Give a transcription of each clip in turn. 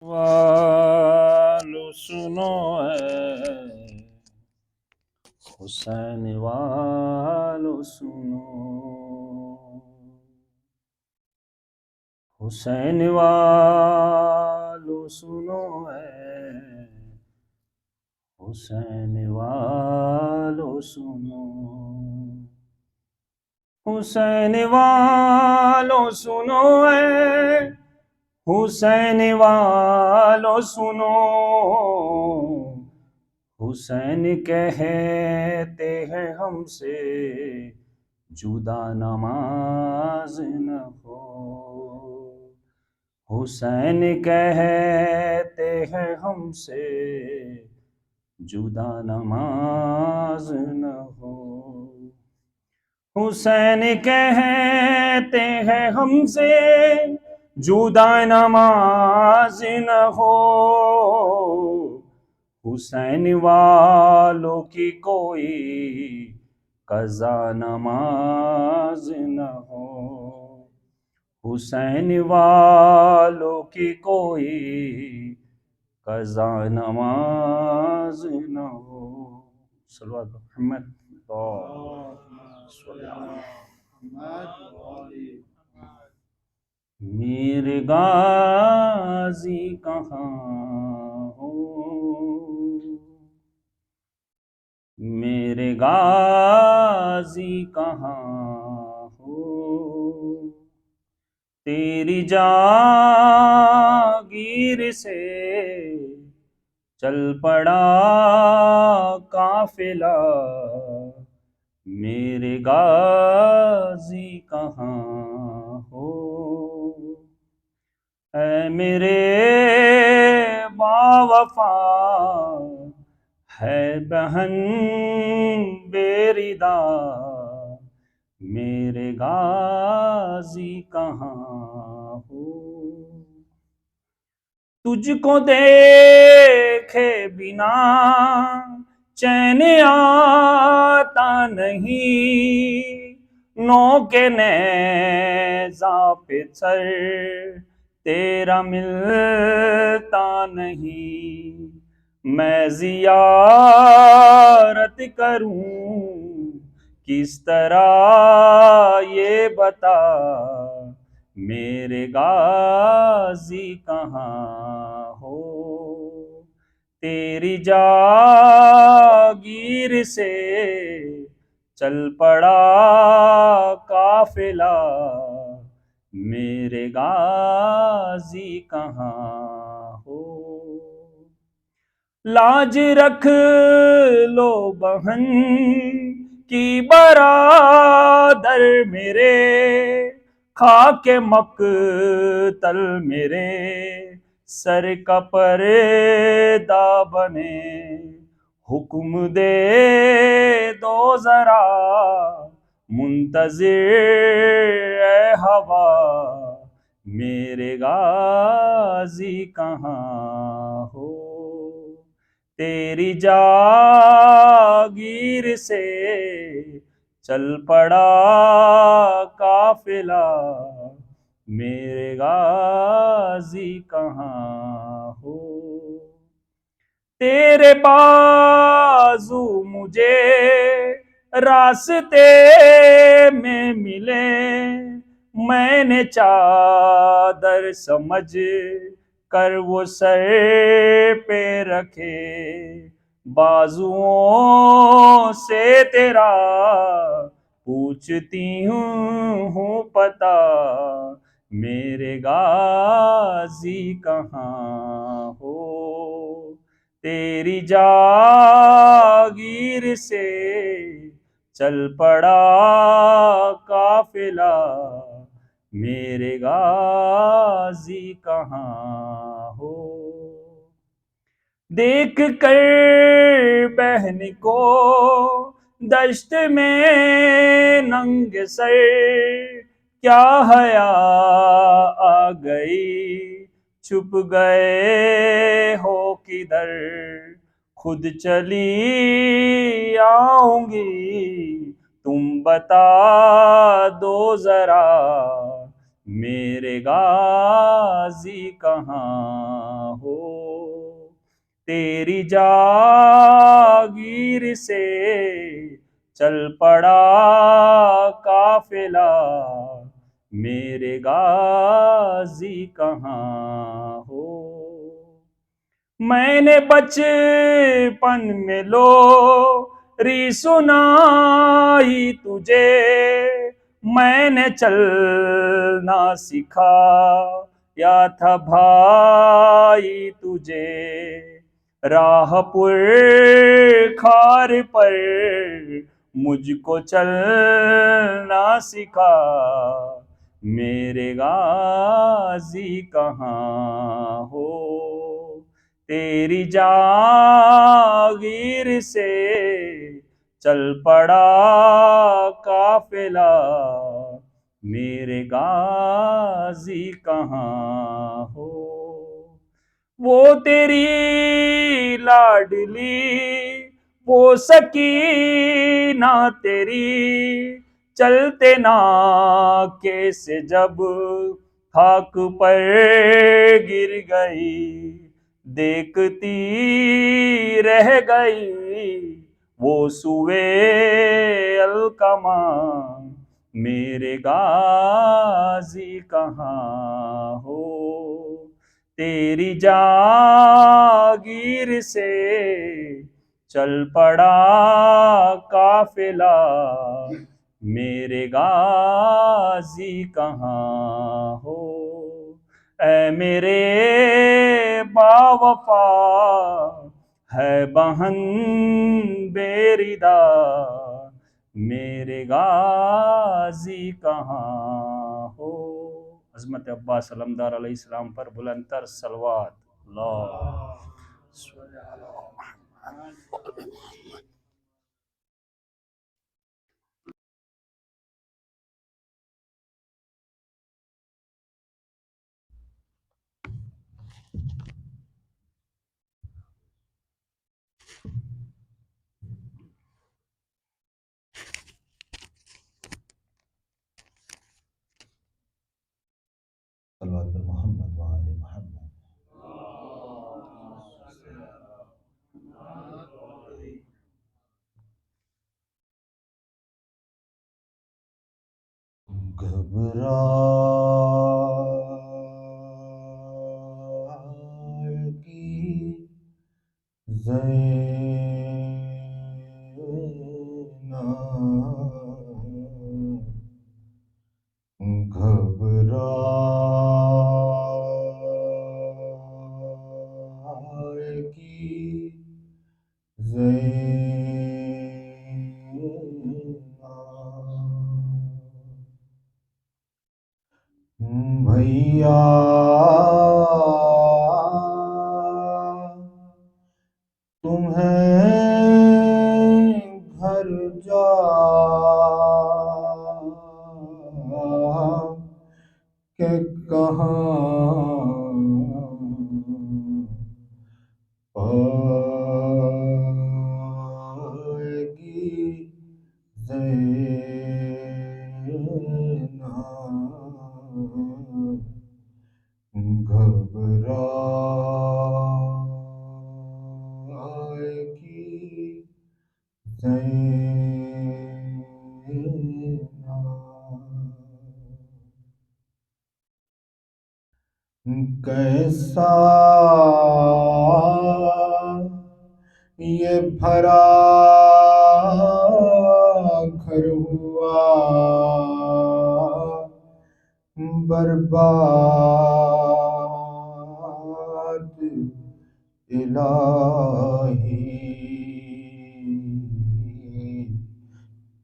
والو سنو اے حسین والو سنو، حسین والو سنو اے حسین والو سنو، حسین والو سنو اے حسین والو سنو، حسین کہتے ہیں ہم سے جدا نماز نہ ہو، حسین کہتے ہیں ہم سے جدا نماز نہ ہو، حسین کہتے ہیں ہم سے جدا نماز نہ ہو، حسین والوں کی کوئی قضا نماز نہ ہو، حسین والوں کی کوئی قضا نماز نہ ہو۔ صلوات محمد میرے غازی کہاں ہو، میرے غازی کہاں ہو، تیری جاگیر سے چل پڑا قافلہ، میرے غازی کہاں ہو، اے میرے باوفا ہے بہن بے ردا، میرے غازی کہاں ہو، تجھ کو دیکھے بنا چین آتا نہیں، نوک نیزہ پہ سر تیرا ملتا نہیں، میں زیارت کروں کس طرح یہ بتا، میرے غازی کہاں ہو، تیری جاگیر سے چل پڑا قافلہ، میرے غازی کہاں ہو، لاج رکھ لو بہن کی برادر میرے، خاک مقتل میرے سر کا پردہ بنے، حکم دے دو ذرا منتظر اے ہوا، میرے غازی کہاں ہو، تیری جاگیر سے چل پڑا قافلہ، میرے غازی کہاں ہو، تیرے بازو مجھے راستے میں ملے، میں نے چادر سمجھ کر وہ سر پہ رکھے، بازوؤں سے تیرا پوچھتی ہوں پتا، میرے غازی کہاں ہو، تیری جاگیر سے چل پڑا قافلہ، میرے غازی کہاں ہو، دیکھ کر بہن کو دشت میں ننگ سر کیا حیا آ گئی، چھپ گئے ہو کدھر، خود چلی آؤں گی تم بتا دو ذرا، میرے غازی کہاں تیری جاگیر سے چل پڑا قافلہ، میرے غازی کہاں ہو؟ میں نے بچپن میں لوری سنائی تجھے، میں نے چلنا سکھایا تھا بھائی تجھے، راہ پر خار پر مجھ کو چلنا سکھا، میرے غازی کہاں ہو؟ تیری جاگیر سے چل پڑا قافلہ، میرے غازی کہاں ہو؟ وہ تیری لاڈلی وہ سکینہ تیری، چلتے نا کیسے جب خاک پر گر گئی، دیکھتی رہ گئی وہ سوئے القمہ، میرے غازی کہاں ہو؟ تیری جاگیر سے چل پڑا قافلہ، میرے غازی کہاں ہو؟ اے میرے باوفا ہے بہن بے ردا، میرے غازی کہاں ہو؟ عظمت عباس علمدار علیہ السلام پر بلند تر صلوات۔ اللہ صلی علی محمد۔ صلوات پر محمد وآل محمد۔ گھبرائے گی زینب، گھبرائے گی زینب، بھیا تمہیں گھر جا کہ کہاں پائے گی زینب، گھبرائے گی زینب۔ کیسا یہ بھرا گھر ہوا برباد الہی،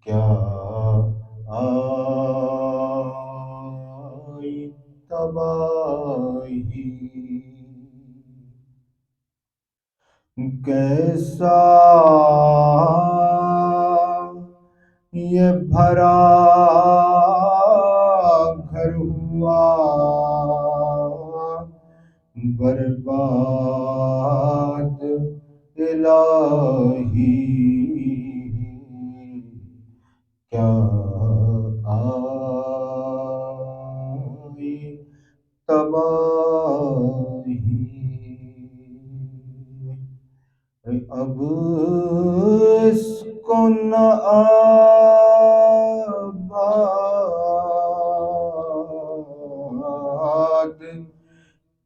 کیا آئی تباہی، کیسا یہ بھرا گھر ہوا برباد الہی، کیا آئی تباہی، اب اس کو نہ آباد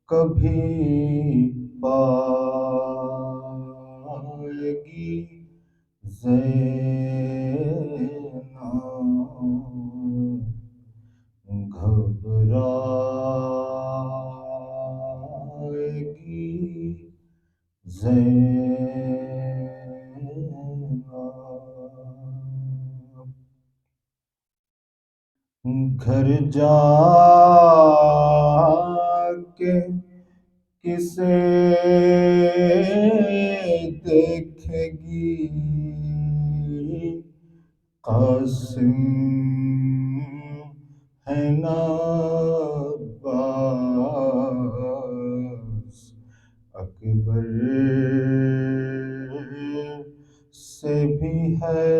کبھی پائے گی زینب، گھبرائے گی زینب، گھر جا کے کسے دیکھے گی قاسم ہے نا عباس، اکبر سے بھی ہے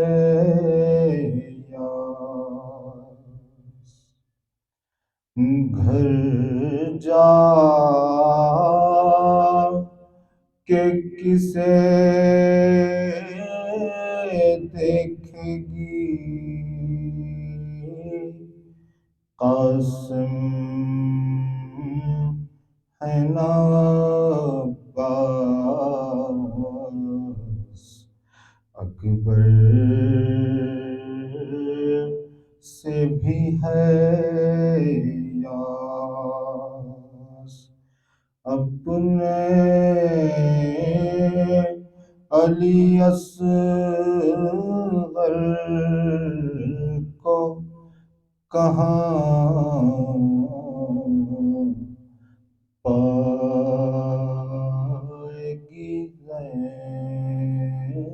یاس، گھر جا کے کسے دیکھے گی قاسم ہے نا عباس، اکبر سے بھی ہے یاس، اپنے علی اصغر کو کہاں پائے گی زینب،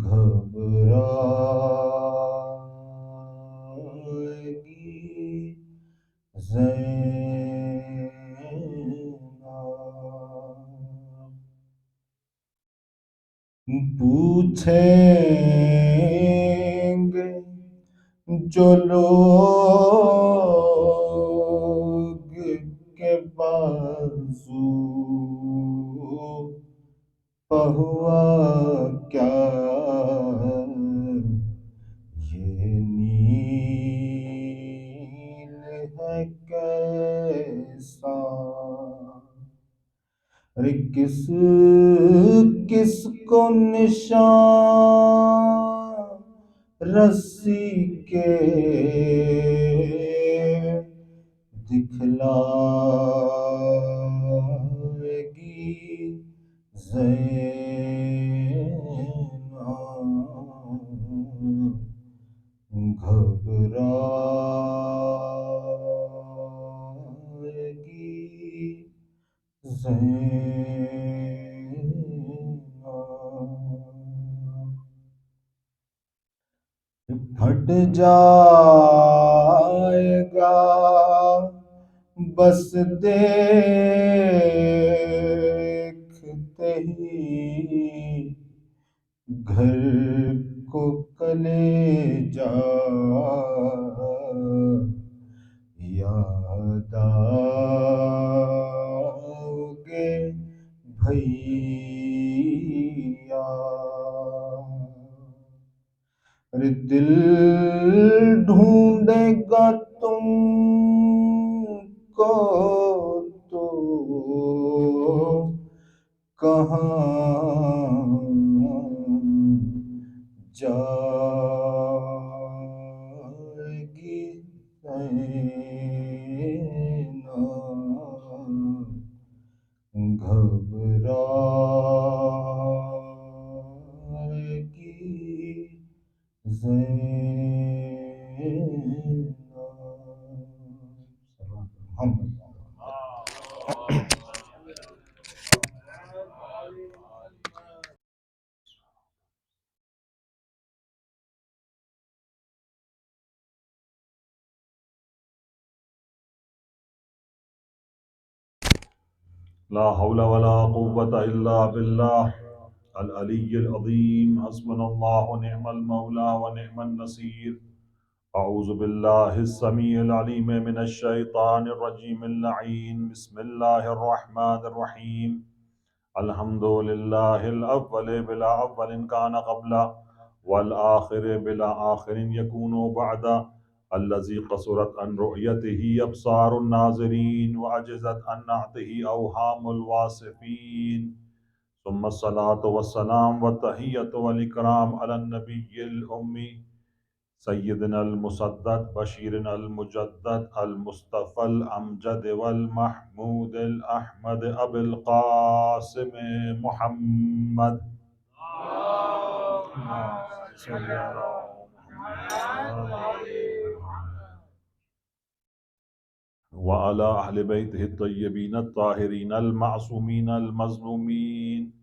گھبرائے گی زینب، پوچھیں گے جو لوگ کے بازو پہ ہوا کیا، یہ نیل ہے کیسا، ارے کس کس کو نشان رسی کے دکھلائے گی زینب، گھبرائے گی زینب، پھٹ جائے گا بس دیکھتے ہی گھر کو کلیجہ، یاد آؤگے بھیا، ارے دل ڈھونڈے گا تم کو تو کہاں جائے گی زینب، گھبرائے گی زینب، محمد لا حول ولا قوة إلا بالله العلي العظيم، حسبنا الله ونعم المولى ونعم النصير، أعوذ بالله السميع العليم من الشيطان الرجيم اللعين بسم الله الرحمن الرحيم الحمد لله الأول بلا أول كان قبل والآخر بلا آخر يكون بعد الذي قصرت عن رؤيته أبصار الناظرين وعجزت عن نعته أوهام الواصفين ثم الصلاة والسلام والتحية والإكرام على النبي الأمي سيدنا المسدد بشيرنا المجدد المصطفى الأمجد والمحمود الأحمد أبي القاسم محمد وعلى أهل بيته الطيبين الطاهرين المعصومين المظلومين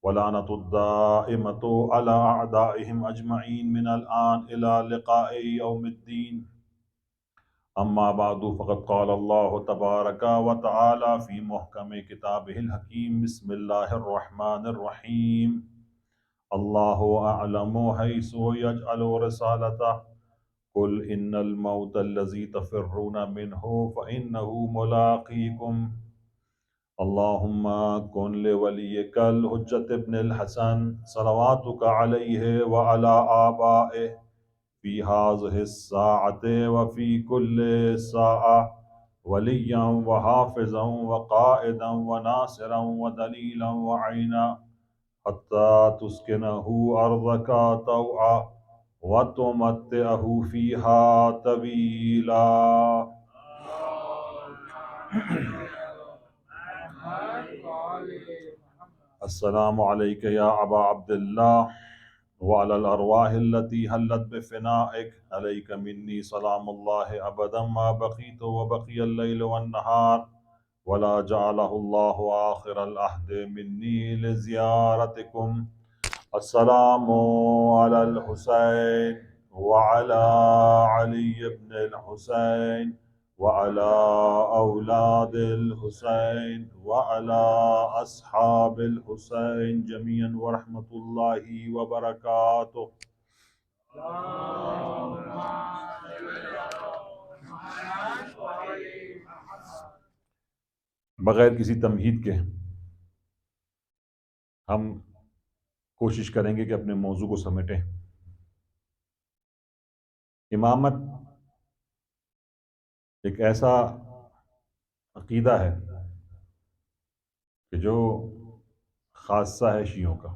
ولعنة الدائمة على أعدائهم أجمعين من الآن إلى لقاء يوم الدين أما بعد فقد قال الله تبارك وتعالى في محكم كتابه الحكيم بسم الله الرحمن الرحيم الله أعلم حيث يجعل رسالته قل إن الموت الذي تفرون منه فإنه ملاقيكم اللهم كن لوليك الحجة ابن الحسن صلواتك عليه وعلى آبائه في هذه الساعة وفي كل ساعة وليا وحافظا وقائدا وناصرا ودليلا وعينا حتى تسكنه أرضك طوعا وتمتعه فيها طويلا. السلام عليك يا أبا عبد الله وعلى الأرواح التي هلت بفنائك عليك مني سلام الله أبدا ما بقيت وبقي الليل والنهار ولا جعله الله آخر العهد مني لزيارتكم. السلام على الحسين وعلى علي بن الحسين وعلى أولاد الحسين وعلى أصحاب الحسين جميعا ورحمة الله وبركاته. بغیر کسی تمہید کے ہم کوشش کریں گے کہ اپنے موضوع کو سمیٹیں. امامت ایک ایسا عقیدہ ہے کہ جو خاصہ ہے شیعوں کا،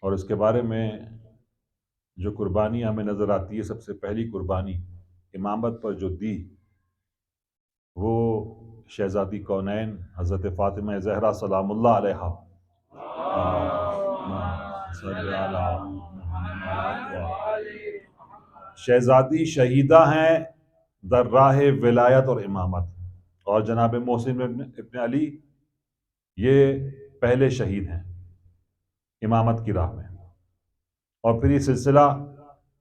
اور اس کے بارے میں جو قربانی ہمیں نظر آتی ہے، سب سے پہلی قربانی امامت پر جو دی وہ شہزادی کونین حضرت فاطمہ زہرا سلام اللہ علیہا شہزادی شہیدہ ہیں در راہ ولایت اور امامت، اور جناب محسن ابن علی یہ پہلے شہید ہیں امامت کی راہ میں. اور پھر یہ سلسلہ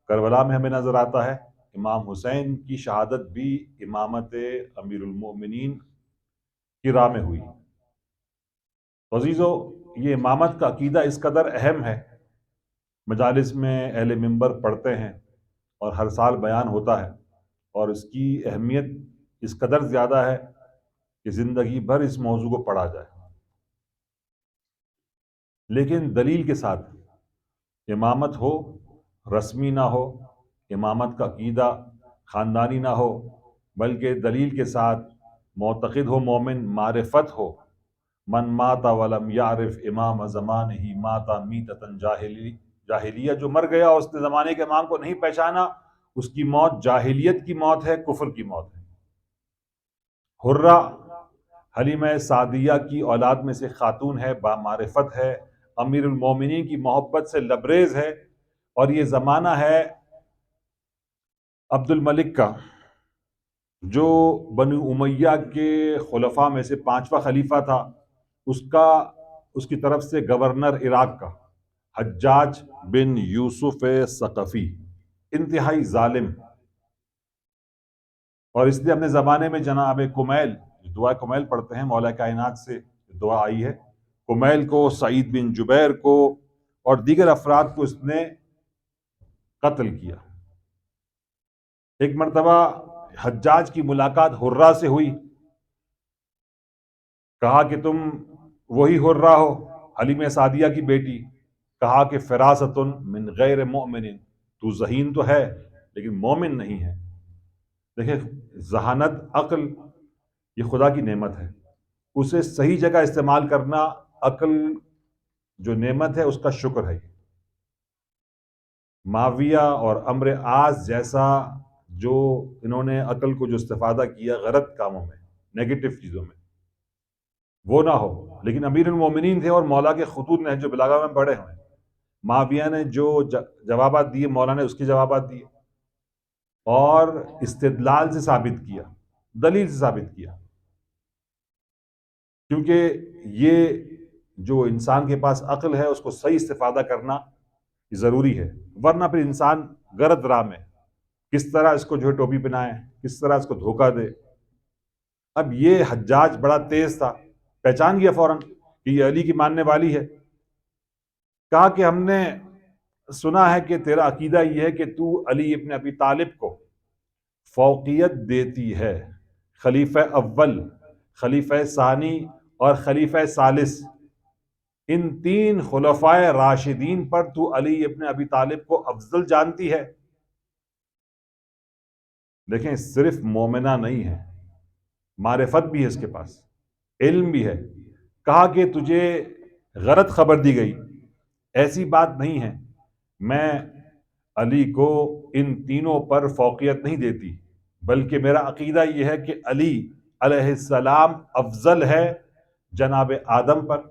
کربلا میں ہمیں نظر آتا ہے. امام حسین کی شہادت بھی امامت امیر المؤمنین کی راہ میں ہوئی. عزیزو، یہ امامت کا عقیدہ اس قدر اہم ہے، مجالس میں اہل منبر پڑھتے ہیں اور ہر سال بیان ہوتا ہے، اور اس کی اہمیت اس قدر زیادہ ہے کہ زندگی بھر اس موضوع کو پڑھا جائے. لیکن دلیل کے ساتھ امامت ہو، رسمی نہ ہو، امامت کا عقیدہ خاندانی نہ ہو، بلکہ دلیل کے ساتھ معتقد ہو، مومن، معرفت ہو. من مات ولم یعرف امام زمانہ مات میتۃ جاہلیہ، جو مر گیا اس نے زمانے کے امام کو نہیں پہچانا، اس کی موت جاہلیت کی موت ہے، کفر کی موت ہے. حرہ حلیمہ سعدیہ کی اولاد میں سے خاتون ہے، با معرفت ہے، امیر المومنین کی محبت سے لبریز ہے، اور یہ زمانہ ہے عبد الملک کا، جو بنو امیہ کے خلفاء میں سے 5واں خلیفہ تھا. اس کی طرف سے گورنر عراق کا حجاج بن یوسف ثقفی، انتہائی ظالم. اور اس لیے اپنے زمانے میں جناب کمیل، دعا کمیل پڑھتے ہیں، مولا کائنات سے دعا آئی ہے، کمیل کو، سعید بن جبیر کو اور دیگر افراد کو اس نے قتل کیا. ایک مرتبہ حجاج کی ملاقات حرہ سے ہوئی، کہا کہ تم وہی حرہ ہو، حلیمہ سعدیہ کی بیٹی؟ کہا کہ فراست من غیر مؤمن، تو ذہین تو ہے لیکن مومن نہیں ہے۔ دیکھیں، ذہانت، عقل، یہ خدا کی نعمت ہے، اسے صحیح جگہ استعمال کرنا عقل جو نعمت ہے اس کا شکر ہے۔ معاویہ اور عمرو عاص جیسا جو انہوں نے عقل کو جو استفادہ کیا غلط کاموں میں، نیگیٹو چیزوں میں، وہ نہ ہو۔ لیکن امیر المومنین تھے اور مولا کے خطوط نہج البلاغہ میں پڑھے ہوئے۔ معاویہ نے جو جوابات دیے، مولا نے اس کے جوابات دیے اور استدلال سے ثابت کیا، دلیل سے ثابت کیا، کیونکہ یہ جو انسان کے پاس عقل ہے اس کو صحیح استفادہ کرنا ضروری ہے، ورنہ پھر انسان غلط راہ میں، کس طرح اس کو جو ہے ٹوپی پہنائے، کس طرح اس کو دھوکہ دے۔ اب یہ حجاج بڑا تیز تھا، پہچان گیا فوراً کہ یہ علی کی ماننے والی ہے۔ کہا کہ ہم نے سنا ہے کہ تیرا عقیدہ یہ ہے کہ تو علی ابن ابی طالب کو فوقیت دیتی ہے، خلیفہ اول، خلیفہ ثانی اور خلیفہ ثالث، ان تین خلفائے راشدین پر تو علی ابن ابی طالب کو افضل جانتی ہے۔ دیکھیں، صرف مومنہ نہیں ہے، معرفت بھی ہے اس کے پاس، علم بھی ہے۔ کہا کہ تجھے غلط خبر دی گئی، ایسی بات نہیں ہے، میں علی کو ان تینوں پر فوقیت نہیں دیتی، بلکہ میرا عقیدہ یہ ہے کہ علی علیہ السلام افضل ہے جناب آدم پر،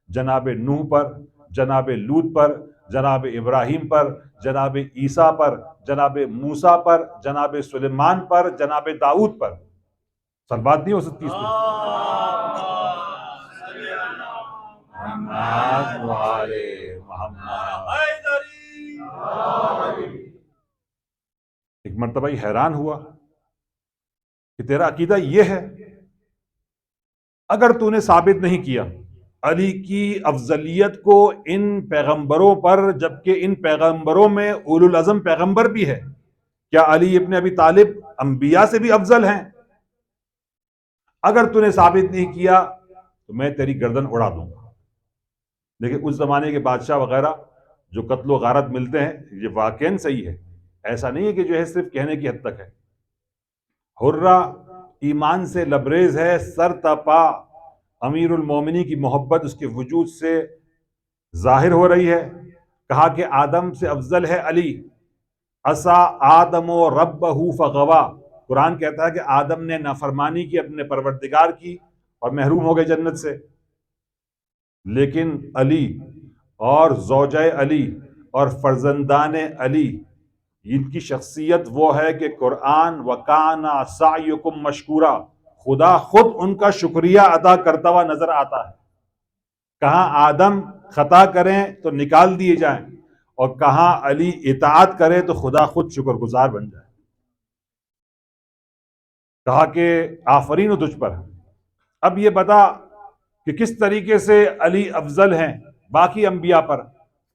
جناب نوح پر، جناب لوط پر، جناب ابراہیم پر، جناب عیسیٰ پر، جناب موسیٰ پر، جناب سلیمان پر، جناب داؤد پر۔ سر بات نہیں ہو سکتی اس پہ؟ محمد وآل محمد۔ ایک مرتبہ ہی حیران ہوا کہ تیرا عقیدہ یہ ہے، اگر تو نے ثابت نہیں کیا علی کی افضلیت کو ان پیغمبروں پر، جبکہ ان پیغمبروں میں اولو العزم پیغمبر بھی ہے، کیا علی ابن ابی طالب انبیاء سے بھی افضل ہیں؟ اگر تو نے ثابت نہیں کیا تو میں تیری گردن اڑا دوں گا۔ دیکھیں، اس زمانے کے بادشاہ وغیرہ جو قتل و غارت ملتے ہیں، یہ واقعاً صحیح ہے، ایسا نہیں ہے کہ جو ہے صرف کہنے کی حد تک ہے۔ حرہ ایمان سے لبریز ہے، سر تپا امیر المومنین کی محبت اس کے وجود سے ظاہر ہو رہی ہے۔ کہا کہ آدم سے افضل ہے علی، عصا آدم و ربہ فغوا، قرآن کہتا ہے کہ آدم نے نافرمانی کی، اپنے پروردگار کی، اور محروم ہو گئے جنت سے، لیکن علی اور زوجہ علی اور فرزندان علی، ان کی شخصیت وہ ہے کہ قرآن وَكَانَ سَعْيُكُمْ مَشْكُورًا، خدا خود ان کا شکریہ ادا کرتا ہوا نظر آتا ہے۔ کہاں آدم خطا کریں تو نکال دیے جائیں، اور کہاں علی اطاعت کرے تو خدا خود شکر گزار بن جائے۔ کہا کہ آفرین ہو تجھ پر، اب یہ بتا کہ کس طریقے سے علی افضل ہیں باقی انبیاء پر؟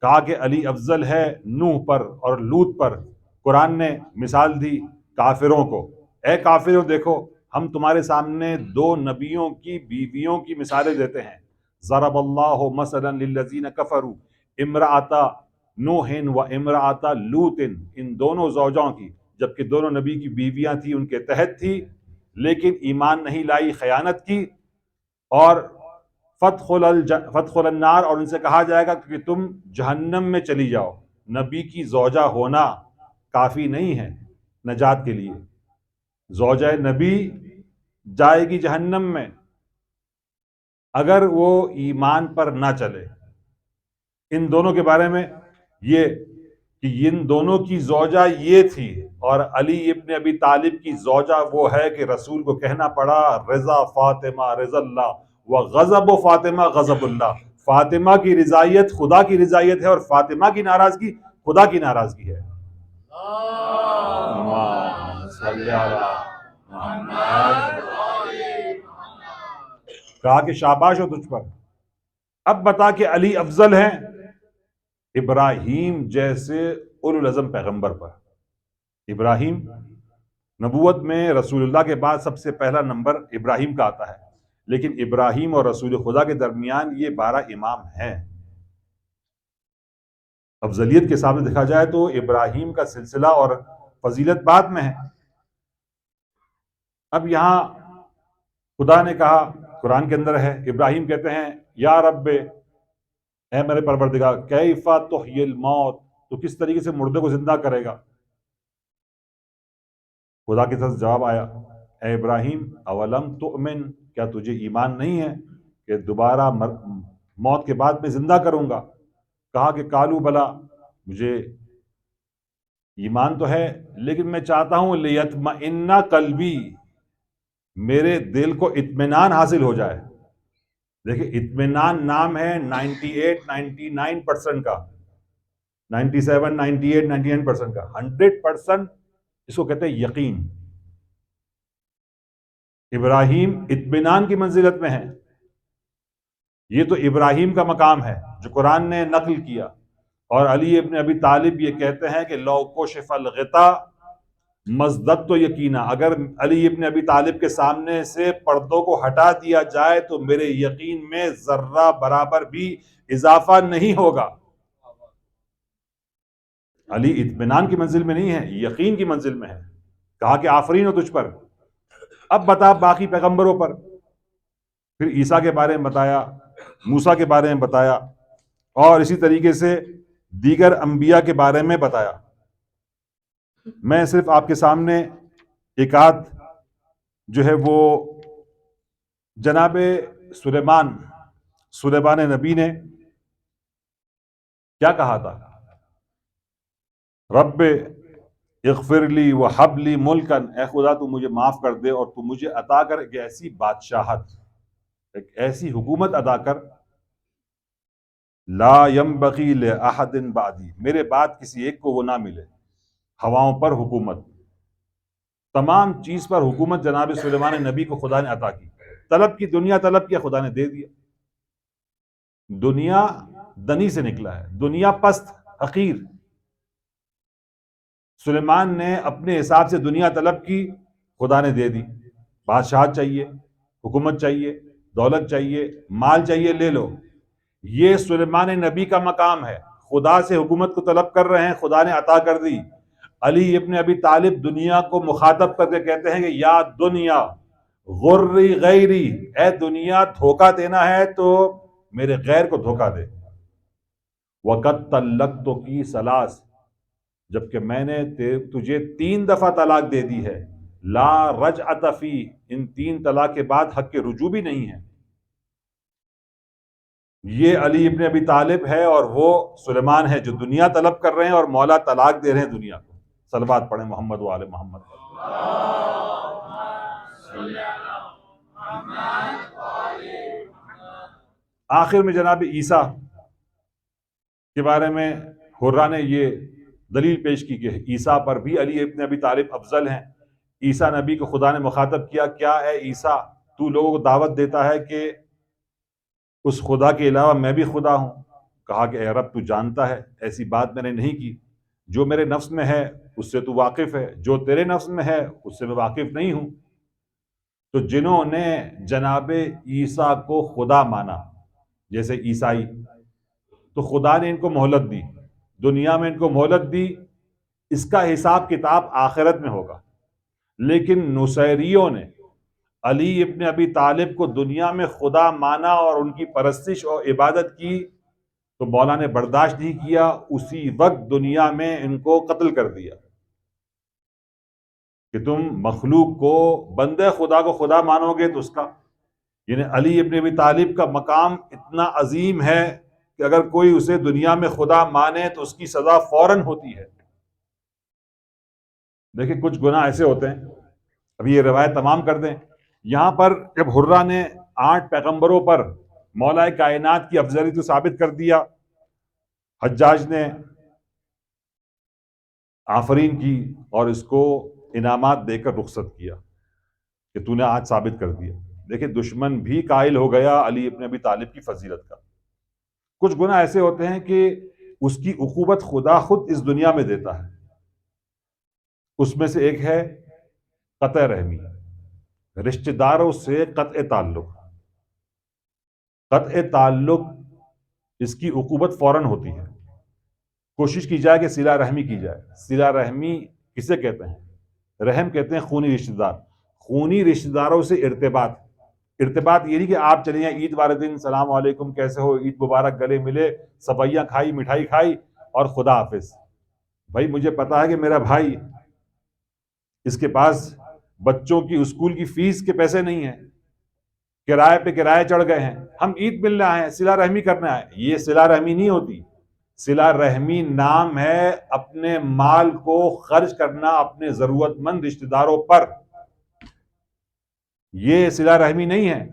کہا کہ علی افضل ہے نوح پر اور لوط پر۔ قرآن نے مثال دی کافروں کو، اے کافروں دیکھو، ہم تمہارے سامنے دو نبیوں کی بیویوں کی مثالیں دیتے ہیں۔ ضرب اللہ مثلا للذین کفروا امرأۃ نوح و امرأۃ لوط، ان دونوں زوجوں کی، جبکہ دونوں نبی کی بیویاں تھیں، ان کے تحت تھی، لیکن ایمان نہیں لائی، خیانت کی، اور فادخل النار، اور ان سے کہا جائے گا کہ تم جہنم میں چلی جاؤ۔ نبی کی زوجہ ہونا کافی نہیں ہے نجات کے لیے، زوجہ نبی جائے گی جہنم میں اگر وہ ایمان پر نہ چلے۔ ان دونوں کے بارے میں یہ کہ ان دونوں کی زوجہ یہ تھی، اور علی ابن ابی طالب کی زوجہ وہ ہے کہ رسول کو کہنا پڑا رضا فاطمہ رضا اللہ و غضب فاطمہ غضب اللہ، فاطمہ کی رضایت خدا کی رضایت ہے، اور فاطمہ کی ناراضگی خدا کی ناراضگی ہے۔ کہا کہ شاباش ہو تجھ پر، اب بتا کہ علی افضل ہیں ابراہیم جیسے اولو العزم پیغمبر پر۔ ابراہیم نبوت میں رسول اللہ کے بعد سب سے پہلا نمبر ابراہیم کا آتا ہے، لیکن ابراہیم اور رسول خدا کے درمیان یہ 12 امام ہیں۔ افضلیت کے حساب سے دیکھا جائے تو ابراہیم کا سلسلہ اور فضیلت بعد میں ہے۔ اب یہاں خدا نے کہا، قرآن کے اندر ہے، ابراہیم کہتے ہیں یا رب، اے میرے پروردگار، کیف تحیی الموت، تو کس طریقے سے مردے کو زندہ کرے گا؟ خدا کے طرف سے جواب آیا، اے ابراہیم اولم تؤمن، کیا تجھے ایمان نہیں ہے کہ دوبارہ موت کے بعد میں زندہ کروں گا؟ کہا کہ کالو بلا، مجھے ایمان تو ہے، لیکن میں چاہتا ہوں لیطمئن قلبی، میرے دل کو اطمینان حاصل ہو جائے۔ دیکھیں اطمینان نام ہے 99% کا، 97 98 99% کا، 100% اس کو کہتے ہیں یقین۔ ابراہیم اطمینان کی منزلت میں ہے، یہ تو ابراہیم کا مقام ہے جو قرآن نے نقل کیا۔ اور علی ابن ابی طالب یہ کہتے ہیں کہ لو کشف الغطاء مزددت یقینا، اگر علی ابن ابی طالب کے سامنے سے پردوں کو ہٹا دیا جائے تو میرے یقین میں ذرہ برابر بھی اضافہ نہیں ہوگا۔ علی اطمینان کی منزل میں نہیں ہے، یقین کی منزل میں ہے۔ کہا کہ آفرین ہو تجھ پر، اب بتا باقی پیغمبروں پر۔ پھر عیسیٰ کے بارے میں بتایا، موسیٰ کے بارے میں بتایا، اور اسی طریقے سے دیگر انبیاء کے بارے میں بتایا۔ میں صرف آپ کے سامنے ایک آدھ جو ہے وہ جناب سلیمان نبی نے کیا کہا تھا، رب اغفر لی وہب لی ملکن، اے خدا تو مجھے معاف کر دے اور تو مجھے عطا کر ایک ایسی بادشاہت، ایک ایسی حکومت عطا کر، لا ينبغی لأحد بعدی، میرے بعد کسی ایک کو وہ نہ ملے۔ ہواؤں پر حکومت، تمام چیز پر حکومت جناب سلیمان نبی کو خدا نے عطا کی۔ طلب کی، دنیا طلب کیا، خدا نے دے دیا۔ دنیا دنی سے نکلا ہے، دنیا پست حقیر۔ سلیمان نے اپنے حساب سے دنیا طلب کی، خدا نے دے دی۔ بادشاہت چاہیے، حکومت چاہیے، دولت چاہیے، مال چاہیے، لے لو۔ یہ سلیمان نبی کا مقام ہے، خدا سے حکومت کو طلب کر رہے ہیں، خدا نے عطا کر دی۔ علی ابن ابی طالب دنیا کو مخاطب کر کے کہتے ہیں کہ یا دنیا غری غیری، اے دنیا دھوکہ دینا ہے تو میرے غیر کو دھوکہ دے۔ وقت طلقتک ثلاث، جبکہ میں نے تجھے 3 دفعہ طلاق دے دی ہے، لا رجعت فی، ان 3 طلاق کے بعد حق کے رجوع بھی نہیں ہے۔ یہ علی ابن ابی طالب ہے اور وہ سلیمان ہے جو دنیا طلب کر رہے ہیں اور مولا طلاق دے رہے ہیں دنیا کو۔ صلوات پڑھیں محمد و آل محمد۔ آخر میں جناب عیسیٰ کے بارے میں حرہ نے یہ دلیل پیش کی کہ عیسیٰ پر بھی علی ابن ابی طالب افضل ہیں۔ عیسیٰ نبی کو خدا نے مخاطب کیا، کیا اے عیسیٰ تو لوگوں کو دعوت دیتا ہے کہ اس خدا کے علاوہ میں بھی خدا ہوں؟ کہا کہ اے رب تو جانتا ہے ایسی بات میں نے نہیں کی، جو میرے نفس میں ہے اس سے تو واقف ہے، جو تیرے نفس میں ہے اس سے میں واقف نہیں ہوں۔ تو جنہوں نے جناب عیسیٰ کو خدا مانا، جیسے عیسائی، تو خدا نے ان کو مہلت دی، دنیا میں ان کو مہلت دی، اس کا حساب کتاب آخرت میں ہوگا۔ لیکن نصیریوں نے علی ابن ابی طالب کو دنیا میں خدا مانا اور ان کی پرستش اور عبادت کی، تو مولا نے برداشت نہیں کیا، اسی وقت دنیا میں ان کو قتل کر دیا کہ تم مخلوق کو، بندے خدا کو خدا مانو گے تو اس کا، یعنی علی ابن ابی طالب کا مقام اتنا عظیم ہے کہ اگر کوئی اسے دنیا میں خدا مانے تو اس کی سزا فوراً ہوتی ہے۔ دیکھیں کچھ گناہ ایسے ہوتے ہیں، ابھی یہ روایت تمام کر دیں۔ یہاں پر جب حرہ نے 8 پیغمبروں پر مولا کائنات کی افضلیت کو ثابت کر دیا، حجاج نے آفرین کی اور اس کو انعامات دے کر رخصت کیا کہ تو نے آج ثابت کر دیا۔ دیکھیں دشمن بھی قائل ہو گیا علی ابن ابی طالب کی فضیلت کا۔ کچھ گناہ ایسے ہوتے ہیں کہ اس کی عقوبت خدا خود اس دنیا میں دیتا ہے۔ اس میں سے ایک ہے قطع رحمی، رشتہ داروں سے قطع تعلق. قطع تعلق اس کی عقوبت فوراً ہوتی ہے. کوشش کی جائے کہ صلہ رحمی کی جائے. صلہ رحمی کسے کہتے ہیں؟ رحم کہتے ہیں خونی رشتہ دار. خونی رشتہ داروں سے ارتباط. ارتباط یہ نہیں کہ آپ چلے جائیں عید والے دن السلام علیکم کیسے ہو، عید مبارک، گلے ملے، سویاں کھائی، مٹھائی کھائی اور خدا حافظ. بھائی مجھے پتا ہے کہ میرا بھائی اس کے پاس بچوں کی اسکول کی فیس کے پیسے نہیں ہیں، کرائے پہ کرائے چڑھ گئے ہیں، ہم عید ملنے آئے ہیں، صلہ رحمی کرنے آئے. یہ صلہ رحمی نہیں ہوتی. صلہ رحمی نام ہے اپنے مال کو خرچ کرنا اپنے ضرورت مند رشتہ داروں پر. یہ صلہ رحمی نہیں ہے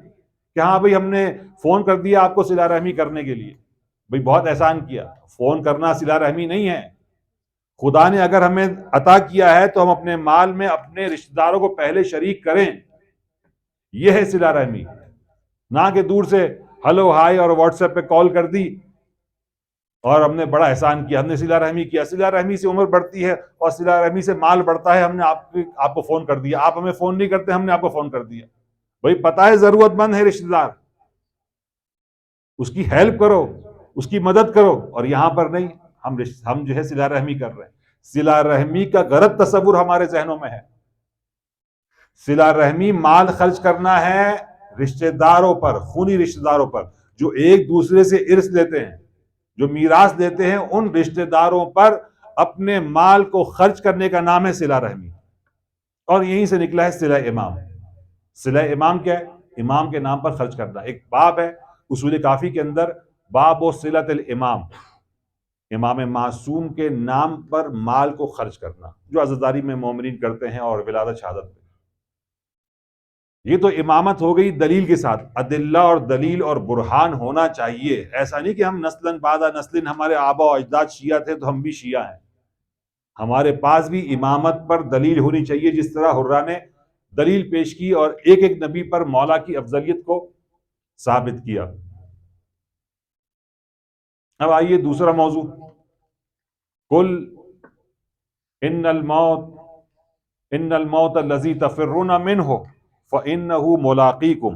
کہ ہاں بھئی ہم نے فون کر دیا آپ کو صلہ رحمی کرنے کے لیے، بھئی بہت احسان کیا. فون کرنا صلہ رحمی نہیں ہے. خدا نے اگر ہمیں عطا کیا ہے تو ہم اپنے مال میں اپنے رشتہ داروں کو پہلے شریک کریں. یہ ہے صلہ رحمی. نہ کہ دور سے ہلو ہائی اور واٹس ایپ پہ کال کر دی اور ہم نے بڑا احسان کیا، ہم نے صلہ رحمی کیا. صلہ رحمی سے عمر بڑھتی ہے اور صلہ رحمی سے مال بڑھتا ہے. ہم نے آپ کو فون کر دیا، آپ ہمیں فون نہیں کرتے، ہم نے آپ کو فون کر دیا. بھائی پتہ ہے ضرورت مند ہے رشتہ دار، اس کی ہیلپ کرو، اس کی مدد کرو. اور یہاں پر نہیں، ہم جو ہے صلہ رحمی کر رہے ہیں. صلہ رحمی کا غلط تصور ہمارے ذہنوں میں ہے. صلہ رحمی مال خرچ کرنا ہے رشتہ داروں پر، خونی رشتہ داروں پر، جو ایک دوسرے سے ارث لیتے ہیں، جو میراث دیتے ہیں. ان رشتہ داروں پر اپنے مال کو خرچ کرنے کا نام ہے صلہ رحمی. اور یہیں سے نکلا ہے صلہ امام. صلہ امام کیا ہے؟ امام کے نام پر خرچ کرنا. ایک باب ہے اصول کافی کے اندر، باب و صلۃ الامام، امام معصوم کے نام پر مال کو خرچ کرنا، جو عزاداری میں مومنین کرتے ہیں اور ولادت شہادت میں. یہ تو امامت ہو گئی دلیل کے ساتھ. ادلہ اور دلیل اور برہان ہونا چاہیے. ایسا نہیں کہ ہم نسلاً بعد نسلاً، ہمارے آبا و اجداد شیعہ تھے تو ہم بھی شیعہ ہیں. ہمارے پاس بھی امامت پر دلیل ہونی چاہیے، جس طرح حرہ نے دلیل پیش کی اور ایک ایک نبی پر مولا کی افضلیت کو ثابت کیا. اب آئیے دوسرا موضوع. قل ان الموت الذی تفرون منہ فإنہ ملاقیکم.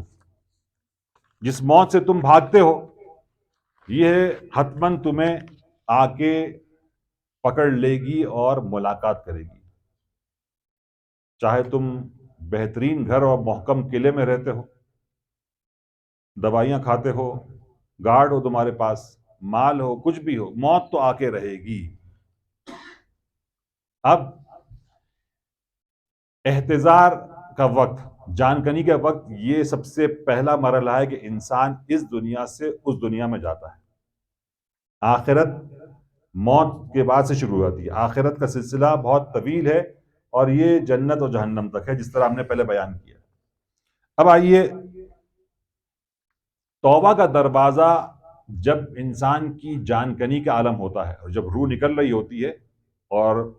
جس موت سے تم بھاگتے ہو یہ حتماً تمہیں آ کے پکڑ لے گی اور ملاقات کرے گی. چاہے تم بہترین گھر اور محکم قلعے میں رہتے ہو، دوائیاں کھاتے ہو، گارڈ ہو تمہارے پاس، مال ہو، کچھ بھی ہو، موت تو آ کے رہے گی. اب احتضار کا وقت، جان کنی کا وقت، یہ سب سے پہلا مرحلہ ہے کہ انسان اس دنیا سے اس دنیا میں جاتا ہے. آخرت موت کے بعد سے شروع ہوتی ہے. آخرت کا سلسلہ بہت طویل ہے اور یہ جنت اور جہنم تک ہے، جس طرح ہم نے پہلے بیان کیا. اب آئیے، توبہ کا دروازہ جب انسان کی جان کنی کا عالم ہوتا ہے اور جب روح نکل رہی ہوتی ہے اور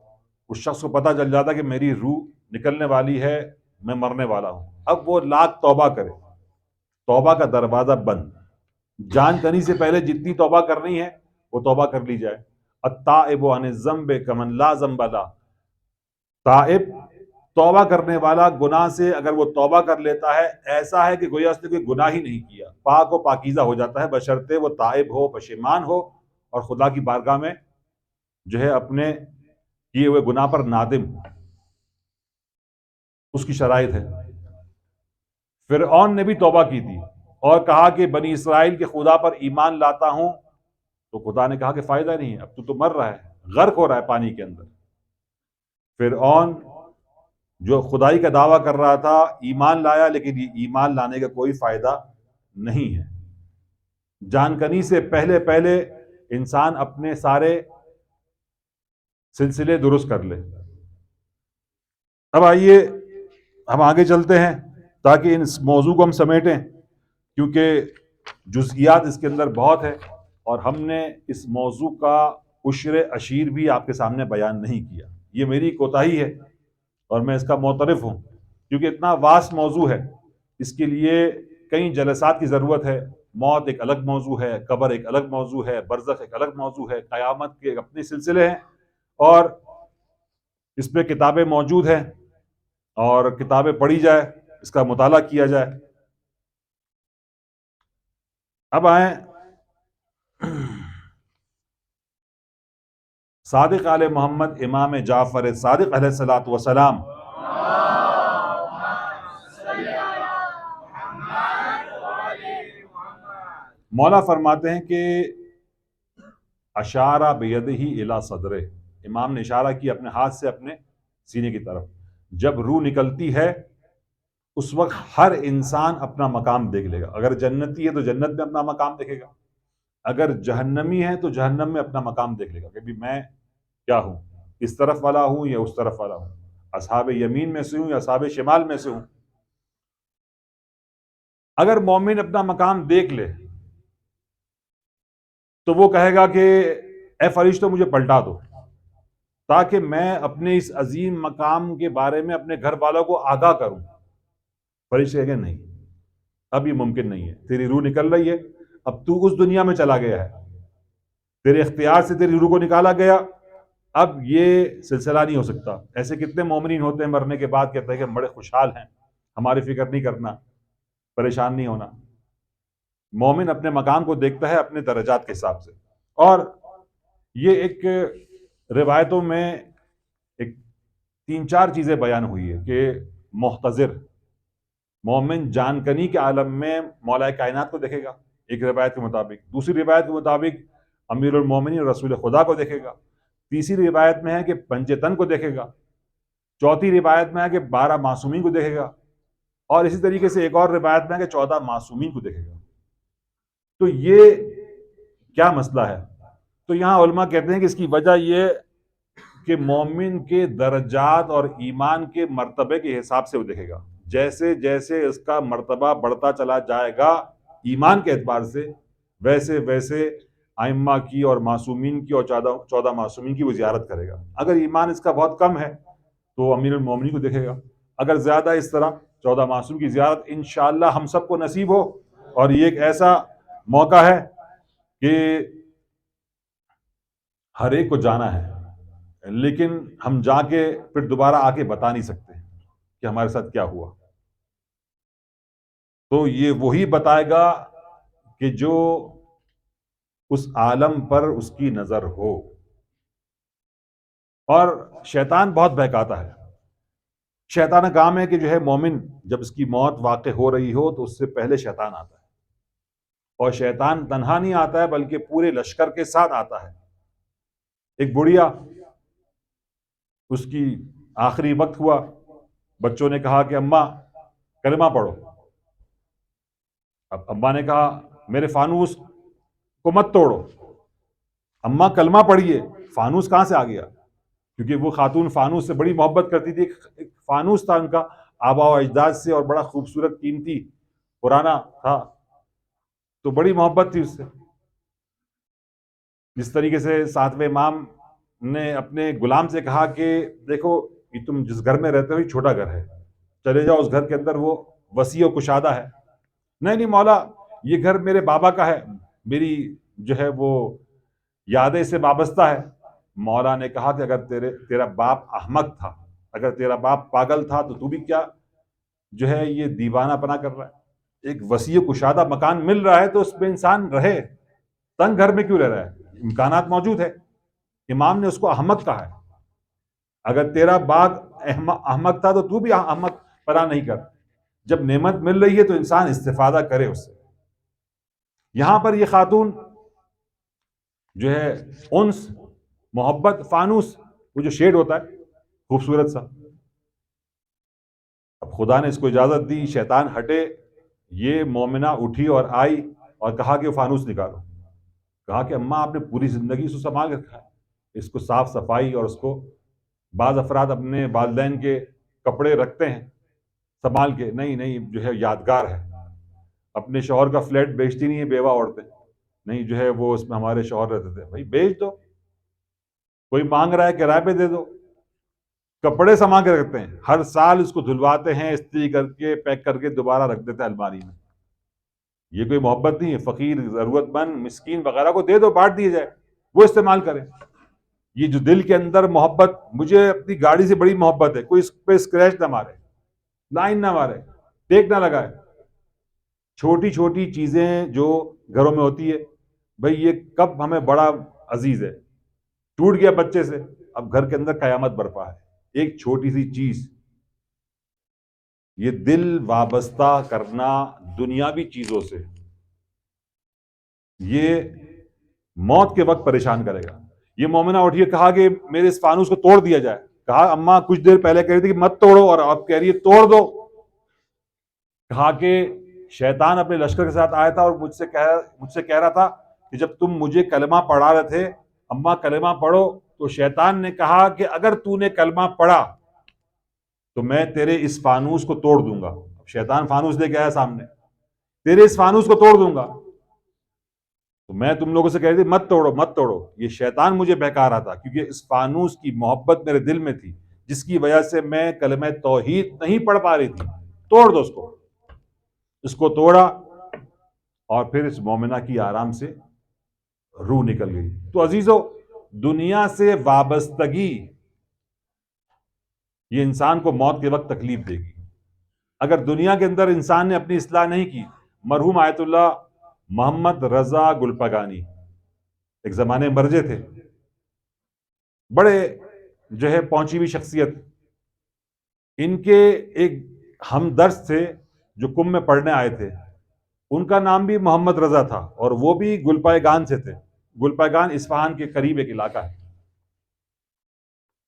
اس شخص کو پتہ چل جاتا ہے کہ میری روح نکلنے والی ہے، میں مرنے والا ہوں، اب وہ لاکھ توبہ کرے، توبہ کا دروازہ بند. جان کنی سے پہلے جتنی توبہ کرنی ہے وہ توبہ کر لی جائے. التائب عن الذنب کمن لا ذنب لہ. تائب، توبہ کرنے والا، گناہ سے اگر وہ توبہ کر لیتا ہے ایسا ہے کہ گویا اس نے کوئی گناہ ہی نہیں کیا، پاک و پاکیزہ ہو جاتا ہے، بشرطے وہ تائب ہو، پشیمان ہو اور خدا کی بارگاہ میں جو ہے اپنے کیے ہوئے گناہ پر نادم ہو. اس کی شرائط ہے. فرعون نے بھی توبہ کی تھی اور کہا کہ بنی اسرائیل کے خدا پر ایمان لاتا ہوں، تو خدا نے کہا کہ فائدہ نہیں ہے، اب تو مر رہا ہے، غرق ہو رہا ہے پانی کے اندر. فرعون جو خدائی کا دعویٰ کر رہا تھا ایمان لایا، لیکن یہ ایمان لانے کا کوئی فائدہ نہیں ہے. جان کنی سے پہلے پہلے انسان اپنے سارے سلسلے درست کر لے. اب آئیے ہم آگے چلتے ہیں تاکہ اس موضوع کو ہم سمیٹیں، کیونکہ جزئیات اس کے اندر بہت ہے اور ہم نے اس موضوع کا عشر عشیر بھی آپ کے سامنے بیان نہیں کیا. یہ میری کوتاہی ہے اور میں اس کا معترف ہوں، کیونکہ اتنا واسط موضوع ہے، اس کے لیے کئی جلسات کی ضرورت ہے. موت ایک الگ موضوع ہے، قبر ایک الگ موضوع ہے، برزخ ایک الگ موضوع ہے، قیامت کے اپنے سلسلے ہیں اور اس پہ کتابیں موجود ہیں. اور کتابیں پڑھی جائے، اس کا مطالعہ کیا جائے۔ اب آئیں صادق آل محمد امام جعفر صادق علیہ الصلوۃ والسلام مولا فرماتے ہیں کہ اشارہ بیدہ الی صدرہ، امام نے اشارہ کیا اپنے ہاتھ سے اپنے سینے کی طرف۔ جب روح نکلتی ہے اس وقت ہر انسان اپنا مقام دیکھ لے گا، اگر جنتی ہے تو جنت میں اپنا مقام دیکھے گا، اگر جہنمی ہے تو جہنم میں اپنا مقام دیکھ لے گا کہ بھی میں کیا ہوں، اس طرف والا ہوں یا اس طرف والا ہوں، اصحاب یمین میں سے ہوں یا اصحاب شمال میں سے ہوں۔ اگر مومن اپنا مقام دیکھ لے تو وہ کہے گا کہ اے فرشتوں مجھے پلٹا دو تاکہ میں اپنے اس عظیم مقام کے بارے میں اپنے گھر والوں کو آگاہ کروں۔ فرشتے کہیں گے نہیں، اب یہ ممکن نہیں ہے، تیری روح نکل رہی ہے، اب تو اس دنیا میں چلا گیا ہے، تیرے اختیار سے تیری روح کو نکالا گیا، اب یہ سلسلہ نہیں ہو سکتا۔ ایسے کتنے مومنین ہوتے ہیں مرنے کے بعد کہتے ہیں کہ ہم بڑے خوشحال ہیں، ہماری فکر نہیں کرنا، پریشان نہیں ہونا۔ مومن اپنے مقام کو دیکھتا ہے اپنے درجات کے حساب سے۔ اور یہ ایک روایتوں میں ایک 3-4 چیزیں بیان ہوئی ہے کہ محتضر مومن جانکنی کے عالم میں مولا کائنات کو دیکھے گا ایک روایت کے مطابق، دوسری روایت کے مطابق امیر المومنین رسول خدا کو دیکھے گا، تیسری روایت میں ہے کہ پنج تن کو دیکھے گا، چوتھی روایت میں ہے کہ 12 معصومین کو دیکھے گا، اور اسی طریقے سے ایک اور روایت میں ہے کہ 14 معصومین کو دیکھے گا۔ تو یہ کیا مسئلہ ہے؟ تو یہاں علماء کہتے ہیں کہ اس کی وجہ یہ کہ مومن کے درجات اور ایمان کے مرتبے کے حساب سے وہ دیکھے گا، جیسے جیسے اس کا مرتبہ بڑھتا چلا جائے گا ایمان کے اعتبار سے، ویسے ویسے ائمہ کی اور معصومین کی اور 14 معصومین کی وہ زیارت کرے گا۔ اگر ایمان اس کا بہت کم ہے تو امیر المومنین کو دیکھے گا، اگر زیادہ اس طرح 14 معصوم کی زیارت انشاءاللہ ہم سب کو نصیب ہو۔ اور یہ ایک ایسا موقع ہے کہ ہر ایک کو جانا ہے، لیکن ہم جا کے پھر دوبارہ آ کے بتا نہیں سکتے کہ ہمارے ساتھ کیا ہوا۔ تو یہ وہی بتائے گا کہ جو اس عالم پر اس کی نظر ہو۔ اور شیطان بہت بہکاتا ہے، شیطان کا کام ہے کہ جو ہے مومن جب اس کی موت واقع ہو رہی ہو تو اس سے پہلے شیطان آتا ہے، اور شیطان تنہا نہیں آتا ہے بلکہ پورے لشکر کے ساتھ آتا ہے۔ ایک بڑھیا، اس کی آخری وقت ہوا، بچوں نے کہا کہ اماں کلمہ پڑھو۔ اب اماں نے کہا میرے فانوس کو مت توڑو۔ اماں کلمہ پڑھیے، فانوس کہاں سے آ گیا؟ کیونکہ وہ خاتون فانوس سے بڑی محبت کرتی تھی، ایک فانوس تھا ان کا آبا و اجداد سے، اور بڑا خوبصورت قیمتی پرانا تھا، تو بڑی محبت تھی اس سے۔ جس طریقے سے 7ویں امام نے اپنے غلام سے کہا کہ دیکھو یہ تم جس گھر میں رہتے ہو یہ چھوٹا گھر ہے، چلے جاؤ اس گھر کے اندر، وہ وسیع و کشادہ ہے۔ نہیں مولا، یہ گھر میرے بابا کا ہے، میری جو ہے وہ یادیں اس سے وابستہ ہے۔ مولا نے کہا کہ اگر تیرا باپ احمق تھا، اگر تیرا باپ پاگل تھا تو بھی کیا جو ہے یہ دیوانہ پنا کر رہا ہے؟ ایک وسیع کشادہ مکان مل رہا ہے تو اس میں انسان رہے، تنگ گھر میں کیوں رہ رہا ہے؟ امکانات موجود ہے۔ امام نے اس کو احمق کہا ہے۔ اگر تیرا باپ احمق تھا تو بھی احمق پنا نہیں کر۔ جب نعمت مل رہی ہے تو انسان استفادہ کرے اس سے۔ یہاں پر یہ خاتون جو ہے انس، محبت، فانوس، وہ جو شیڈ ہوتا ہے خوبصورت سا، اب خدا نے اس کو اجازت دی، شیطان ہٹے، یہ مومنہ اٹھی اور آئی اور کہا کہ وہ فانوس نکالو۔ کہا کہ اماں آپ نے پوری زندگی اس کو سنبھال کے رکھا ہے، اس کو صاف صفائی، اور اس کو بعض افراد اپنے والدین کے کپڑے رکھتے ہیں سنبھال کے، نہیں جو ہے یادگار ہے۔ اپنے شوہر کا فلیٹ بیچتی نہیں ہے بیوہ عورتیں، نہیں جو ہے وہ اس میں ہمارے شوہر رہتے تھے، بھائی بیچ دو، کوئی مانگ رہا ہے کرائے پہ دے دو۔ کپڑے سنبھال کے رکھتے ہیں، ہر سال اس کو دھلواتے ہیں، استری کر کے پیک کر کے دوبارہ رکھ دیتے ہیں الماری میں۔ یہ کوئی محبت نہیں ہے؟ فقیر، ضرورت مند، مسکین وغیرہ کو دے دو، بانٹ دیے جائے، وہ استعمال کریں۔ یہ جو دل کے اندر محبت، مجھے اپنی گاڑی سے بڑی محبت ہے، کوئی اس پہ اسکریچ نہ مارے، لائن نہ مارے، ٹیک نہ لگائے. چھوٹی چھوٹی چیزیں جو گھروں میں ہوتی ہے، بھئی یہ کب ہمیں بڑا عزیز ہے، ٹوٹ گیا بچے سے، اب گھر کے اندر قیامت برپا ہے. ایک چھوٹی سی چیز، یہ دل وابستہ کرنا دنیاوی چیزوں سے، یہ موت کے وقت پریشان کرے گا. یہ مومنہ اٹھی کہا کہ میرے اس فانوس کو توڑ دیا جائے. کہا اماں کچھ دیر پہلے کہہ رہی تھی کہ مت توڑو، اور اب کہہ رہی ہے توڑ دو. کہا کہ شیطان اپنے لشکر کے ساتھ آیا تھا اور مجھ سے کہہ رہا تھا کہ جب تم مجھے کلمہ پڑھا رہے تھے اماں کلمہ پڑھو، تو شیطان نے کہا کہ اگر تو نے کلمہ پڑھا تو میں تیرے اس فانوس کو توڑ دوں گا. اب شیطان فانوس لے کے آیا سامنے، تیرے اس فانوس کو توڑ دوں گا. تو میں تم لوگوں سے کہہ رہی تھی مت توڑو مت توڑو، یہ شیطان مجھے بہکا رہا تھا، کیونکہ اس فانوس کی محبت میرے دل میں تھی جس کی وجہ سے میں کلمہ توحید نہیں پڑھ پا رہی تھی. توڑ دو اس کو. اس کو توڑا اور پھر اس مومنہ کی آرام سے روح نکل گئی. تو عزیزو، دنیا سے وابستگی یہ انسان کو موت کے وقت تکلیف دے گی. اگر دنیا کے اندر انسان نے اپنی اصلاح نہیں کی، مرحوم آیت اللہ محمد رضا گلپگانی ایک زمانے میں مرجے تھے، بڑے جو ہے پہنچی ہوئی شخصیت. ان کے ایک ہمدرس تھے جو کم میں پڑھنے آئے تھے، ان کا نام بھی محمد رضا تھا اور وہ بھی گلپائے سے تھے. گلپائے اصفہان کے قریب ایک علاقہ ہے.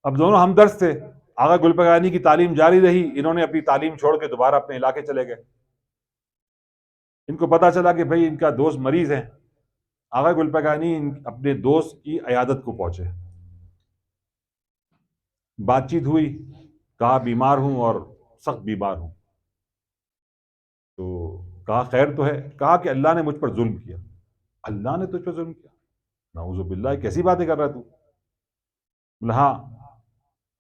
اب دونوں ہمدرس تھے. آغا گلپگانی کی تعلیم جاری رہی، انہوں نے اپنی تعلیم چھوڑ کے دوبارہ اپنے علاقے چلے گئے. ان کو پتا چلا کہ بھئی ان کا دوست مریض ہیں. آغا گلپگانی اپنے دوست کی عیادت کو پہنچے. بات چیت ہوئی، کہا بیمار ہوں اور سخت بیمار ہوں. تو کہا خیر تو ہے؟ کہا کہ اللہ نے مجھ پر ظلم کیا. اللہ نے تجھ پر ظلم کیا؟ نعوذ باللہ، کیسی باتیں کر رہا تو؟ بولا ہاں،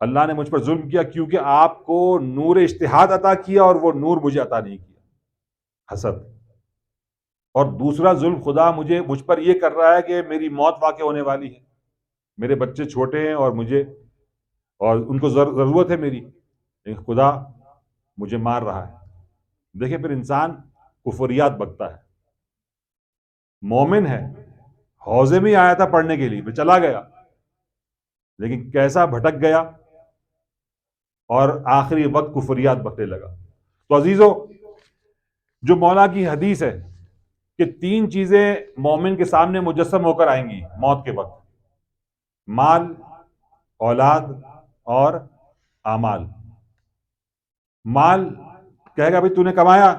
اللہ نے مجھ پر ظلم کیا کیونکہ آپ کو نور اجتہاد عطا کیا اور وہ نور مجھے عطا نہیں کیا. حسد. اور دوسرا ظلم خدا مجھ پر یہ کر رہا ہے کہ میری موت واقع ہونے والی ہے، میرے بچے چھوٹے ہیں اور ان کو ضرورت ہے میری، لیکن خدا مجھے مار رہا ہے. دیکھیں پھر انسان کفریات بکتا ہے. مومن ہے، حوضے میں آیا تھا پڑھنے کے لیے، میں چلا گیا، لیکن کیسا بھٹک گیا اور آخری وقت کفریات بکنے لگا. تو عزیزو، جو مولا کی حدیث ہے کہ 3 چیزیں مومن کے سامنے مجسم ہو کر آئیں گی موت کے وقت: مال، اولاد اور اعمال. مال کہے گا بھئی تو نے کمایا،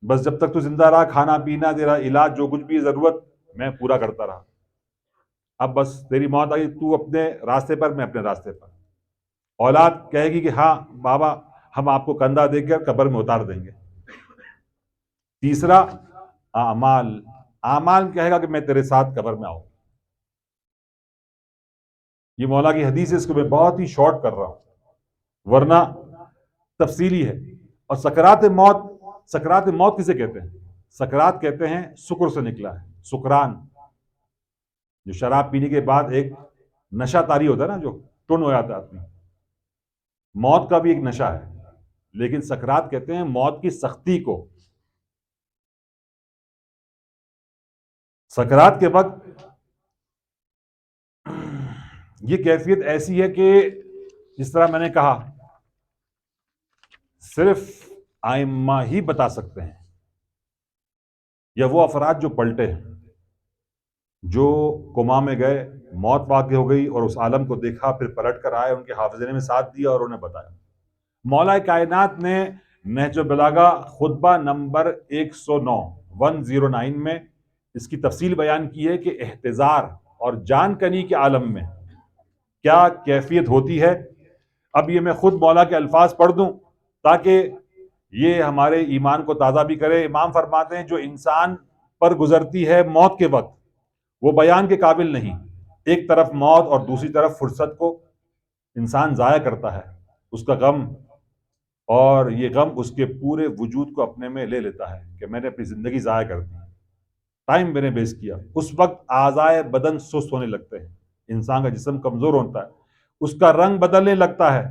بس جب تک تو زندہ رہا کھانا پینا تیرا علاج جو کچھ بھی ضرورت میں پورا کرتا رہا. اب بس تیری موت آئی، تو اپنے راستے پر، میں اپنے راستے پر. اولاد کہے گی کہ ہاں بابا ہم آپ کو کندھا دے کر قبر میں اتار دیں گے. تیسرا اعمال کہے گا کہ میں تیرے ساتھ قبر میں آؤں. یہ مولا کی حدیث ہے، اس کو میں بہت ہی شارٹ کر رہا ہوں ورنہ تفصیلی ہے. اور سکرات موت کسے کہتے ہیں؟ سکرات کہتے ہیں سکر سے نکلا ہے. سکران جو شراب پینے کے بعد ایک نشہ طاری ہوتا ہے نا، جو ٹن ہو جاتا ہے آدمی، موت کا بھی ایک نشہ ہے. لیکن سکرات کہتے ہیں موت کی سختی کو. سکرات کے وقت یہ کیفیت ایسی ہے کہ جس طرح میں نے کہا صرف ائمہ ہی بتا سکتے ہیں، یا وہ افراد جو پلٹے ہیں، جو کوما میں گئے، موت واقع ہو گئی اور اس عالم کو دیکھا، پھر پلٹ کر آئے، ان کے حافظے میں ساتھ دیا اور انہیں بتایا. مولا کائنات نے نہج البلاغہ خطبہ نمبر 109 میں اس کی تفصیل بیان کی ہے کہ احتضار اور جان کنی کے عالم میں کیا کیفیت ہوتی ہے. اب یہ میں خود مولا کے الفاظ پڑھ دوں تاکہ یہ ہمارے ایمان کو تازہ بھی کرے. امام فرماتے ہیں جو انسان پر گزرتی ہے موت کے وقت وہ بیان کے قابل نہیں. ایک طرف موت اور دوسری طرف فرصت کو انسان ضائع کرتا ہے، اس کا غم، اور یہ غم اس کے پورے وجود کو اپنے میں لے لیتا ہے کہ میں نے اپنی زندگی ضائع کر دی، ٹائم میں نے ویسٹ کیا. اس وقت اعضائے بدن سست ہونے لگتے ہیں، انسان کا جسم کمزور ہوتا ہے، اس کا رنگ بدلنے لگتا ہے.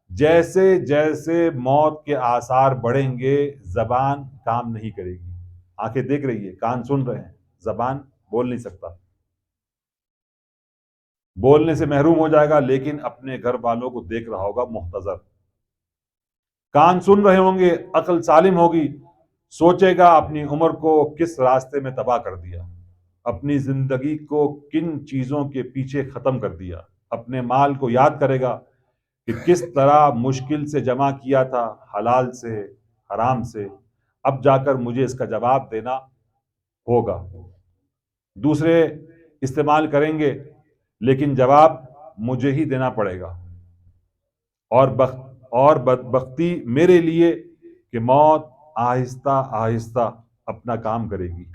جیسے جیسے موت کے آثار بڑھیں گے زبان کام نہیں کرے گی. آنکھیں دیکھ رہی ہے، کان سن رہے ہیں، زبان بول نہیں سکتا، بولنے سے محروم ہو جائے گا، لیکن اپنے گھر والوں کو دیکھ رہا ہوگا محتضر. کان سن رہے ہوں گے، عقل سالم ہوگی، سوچے گا اپنی عمر کو کس راستے میں تباہ کر دیا، اپنی زندگی کو کن چیزوں کے پیچھے ختم کر دیا، اپنے مال کو یاد کرے گا کہ کس طرح مشکل سے جمع کیا تھا، حلال سے حرام سے، اب جا کر مجھے اس کا جواب دینا ہوگا. دوسرے استعمال کریں گے لیکن جواب مجھے ہی دینا پڑے گا. اور بدبختی میرے لیے کہ موت آہستہ آہستہ اپنا کام کرے گی،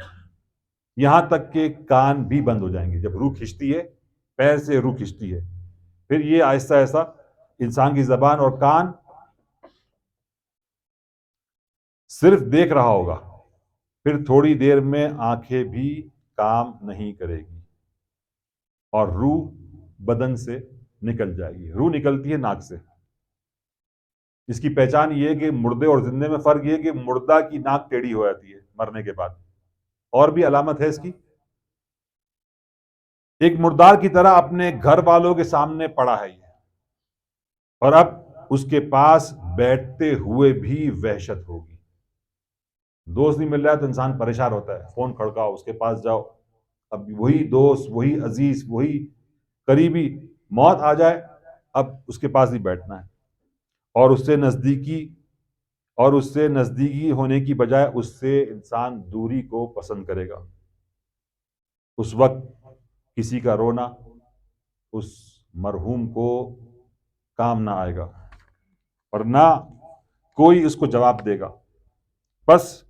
یہاں تک کہ کان بھی بند ہو جائیں گے. جب روح کھنچتی ہے، پیر سے روح کھنچتی ہے، پھر یہ آہستہ آہستہ انسان کی زبان اور کان صرف دیکھ رہا ہوگا، پھر تھوڑی دیر میں آنکھیں بھی کام نہیں کرے گی اور روح بدن سے نکل جائے گی. روح نکلتی ہے ناک سے. اس کی پہچان یہ ہے کہ مردے اور زندے میں فرق یہ ہے کہ مردہ کی ناک ٹیڑھی ہو جاتی ہے مرنے کے بعد. اور بھی علامت ہے اس کی. ایک مردار کی طرح اپنے گھر والوں کے سامنے پڑا ہے یہ، اور اب اس کے پاس بیٹھتے ہوئے بھی وحشت ہوگی. دوست نہیں مل رہا ہے تو انسان پریشان ہوتا ہے، فون کھڑکاؤ، اس کے پاس جاؤ. اب وہی دوست، وہی عزیز، وہی قریبی موت آ جائے، اب اس کے پاس ہی بیٹھنا ہے، اور اس سے نزدیکی ہونے کی بجائے اس سے انسان دوری کو پسند کرے گا. اس وقت کسی کا رونا اس مرحوم کو کام نہ آئے گا اور نہ کوئی اس کو جواب دے گا. بس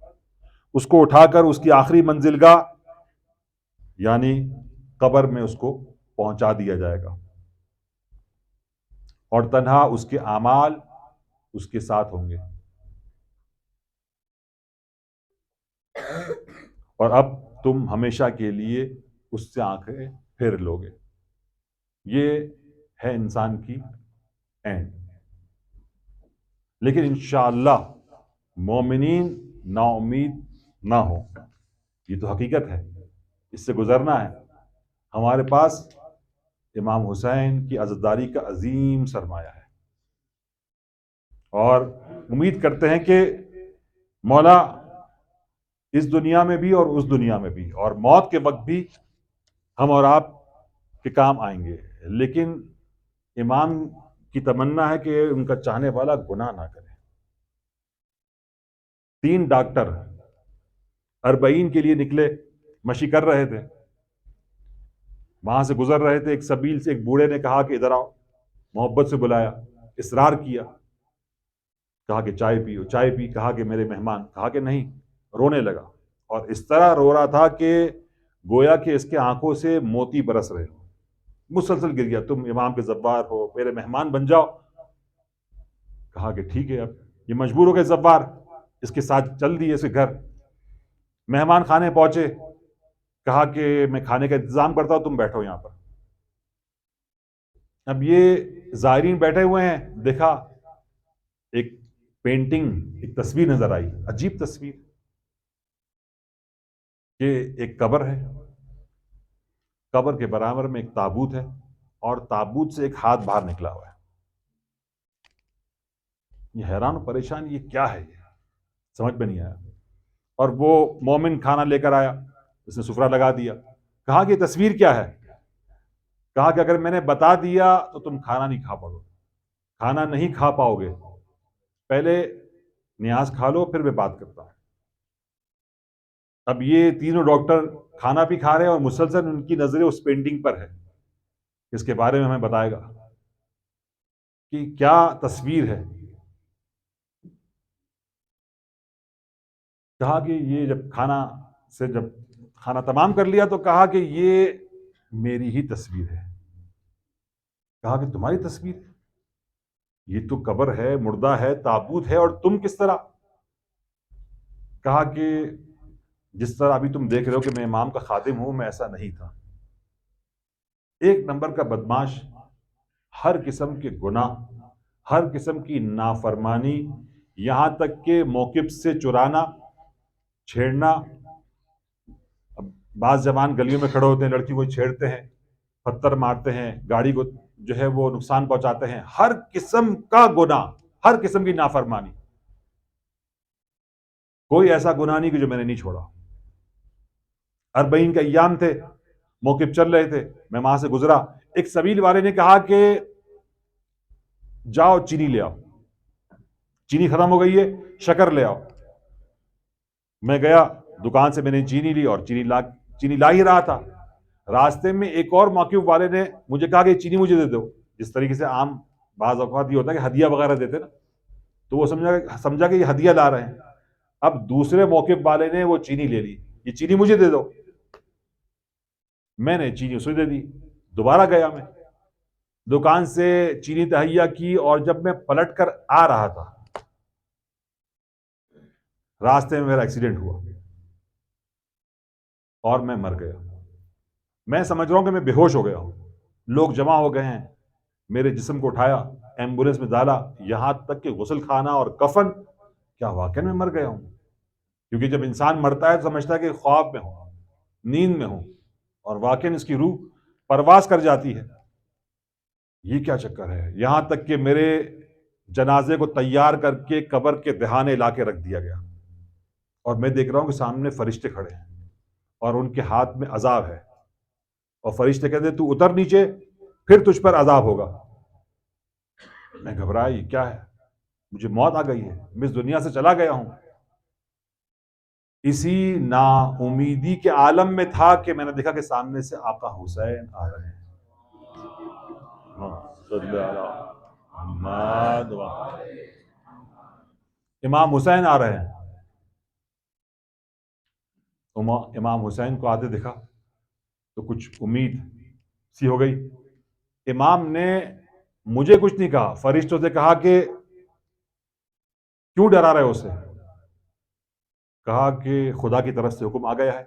اس کو اٹھا کر اس کی آخری منزلگاہ یعنی قبر میں اس کو پہنچا دیا جائے گا، اور تنہا اس کے اعمال اس کے ساتھ ہوں گے. اور اب تم ہمیشہ کے لیے اس سے آنکھیں پھیر لو گے. یہ ہے انسان کی اینڈ. لیکن انشاءاللہ مومنین نا امید نہ ہو. یہ تو حقیقت ہے، اس سے گزرنا ہے. ہمارے پاس امام حسین کی عزاداری کا عظیم سرمایہ ہے، اور امید کرتے ہیں کہ مولا اس دنیا میں بھی اور اس دنیا میں بھی اور موت کے وقت بھی ہم اور آپ کے کام آئیں گے. لیکن امام کی تمنا ہے کہ ان کا چاہنے والا گناہ نہ کرے. 3 ڈاکٹر 40 کے لیے نکلے، مشی کر رہے تھے، وہاں سے گزر رہے تھے. ایک سبیل سے ایک بوڑھے نے کہا کہ ادھر آؤ، محبت سے بلایا، اصرار کیا، کہا کہ چائے پیو. چائے پی، کہا کہ میرے مہمان، کہا کہ نہیں. رونے لگا، اور اس طرح رو رہا تھا کہ گویا کہ اس کے آنکھوں سے موتی برس رہے ہو. مسلسل گر گیا. تم امام کے زوار ہو، میرے مہمان بن جاؤ. کہا کہ ٹھیک ہے. اب یہ مجبور ہو گئے زوار، اس کے ساتھ چل دیے اس کے گھر. مہمان خانے پہنچے، کہا کہ میں کھانے کا انتظام کرتا ہوں، تم بیٹھو یہاں پر. اب یہ زائرین بیٹھے ہوئے ہیں، دیکھا ایک پینٹنگ، ایک تصویر نظر آئی، عجیب تصویر، کہ ایک قبر ہے، قبر کے برابر میں ایک تابوت ہے، اور تابوت سے ایک ہاتھ باہر نکلا ہوا ہے. یہ حیران و پریشان، یہ کیا ہے، یہ سمجھ میں نہیں آیا. اور وہ مومن کھانا لے کر آیا، اس نے سفرہ لگا دیا. کہا کہ یہ تصویر کیا ہے؟ کہا کہ اگر میں نے بتا دیا تو تم کھانا نہیں کھا پاؤ گے، کھانا نہیں کھا پاؤ گے. پہلے نیاز کھا لو، پھر میں بات کرتا ہوں. اب یہ تینوں ڈاکٹر کھانا بھی کھا رہے ہیں، اور مسلسل ان کی نظریں اس پینٹنگ پر ہے. اس کے بارے میں ہمیں بتائے گا کہ کیا تصویر ہے. کہا کہ یہ جب کھانا تمام کر لیا تو کہا کہ یہ میری ہی تصویر ہے. کہا کہ تمہاری تصویر؟ یہ تو قبر ہے، مردہ ہے، تابوت ہے، اور تم کس طرح؟ کہا کہ جس طرح ابھی تم دیکھ رہے ہو کہ میں امام کا خادم ہوں، میں ایسا نہیں تھا. ایک نمبر کا بدماش، ہر قسم کے گناہ ہر قسم کی نافرمانی، یہاں تک کہ موقف سے چرانا، چھیڑنا. اب بعض جوان گلیوں میں کھڑے ہوتے ہیں، لڑکی کو چھیڑتے ہیں، پتھر مارتے ہیں، گاڑی کو جو ہے وہ نقصان پہنچاتے ہیں. ہر قسم کا گناہ، ہر قسم کی نافرمانی. کوئی ایسا گناہ نہیں کہ جو میں نے نہیں چھوڑا. اربعین کے ایام تھے، موقف چل رہے تھے، میں وہاں سے گزرا. ایک سبیل والے نے کہا کہ جاؤ چینی لے آؤ، چینی ختم ہو گئی ہے، شکر لے آؤ. میں گیا دکان سے، میں نے چینی لی اور چینی لا ہی رہا تھا. راستے میں ایک اور موقف والے نے مجھے کہا کہ چینی مجھے دے دو. جس طریقے سے عام بعض اوقات یہ ہوتا ہے کہ ہدیہ وغیرہ دیتے نا، تو وہ سمجھا کہ یہ ہدیہ لا رہے ہیں. اب دوسرے موقف والے نے وہ چینی لے لی، یہ چینی مجھے دے دو. میں نے چینی اسے دے دی. دوبارہ گیا میں دکان سے چینی تہیا کی، اور جب میں پلٹ کر آ رہا تھا راستے میں میرا ایکسیڈنٹ ہوا اور میں مر گیا. میں سمجھ رہا ہوں کہ میں بے ہوش ہو گیا ہوں. لوگ جمع ہو گئے ہیں، میرے جسم کو اٹھایا، ایمبولینس میں ڈالا، یہاں تک کہ غسل خانہ اور کفن. کیا واقعی میں مر گیا ہوں؟ کیونکہ جب انسان مرتا ہے تو سمجھتا ہے کہ خواب میں ہوں، نیند میں ہوں، اور واقعی اس کی روح پرواز کر جاتی ہے. یہ کیا چکر ہے؟ یہاں تک کہ میرے جنازے کو تیار کر کے قبر کے دہانے لا کے رکھ دیا گیا، اور میں دیکھ رہا ہوں کہ سامنے فرشتے کھڑے ہیں اور ان کے ہاتھ میں عذاب ہے، اور فرشتے کہتے ہیں تو اتر نیچے، پھر تجھ پر عذاب ہوگا. میں گھبرایا، یہ کیا ہے؟ مجھے موت آ گئی ہے، میں اس دنیا سے چلا گیا ہوں. اسی نا امیدی کے عالم میں تھا کہ میں نے دیکھا کہ سامنے سے آقا حسین آ رہے ہیں. صلی اللہ محمد امام حسین آ رہے ہیں. امام حسین کو آتے دیکھا تو کچھ امید سی ہو گئی. امام نے مجھے کچھ نہیں کہا، فرشتوں سے کہا کہ کیوں ڈرا رہے اسے؟ کہا کہ خدا کی طرف سے حکم آ گیا ہے،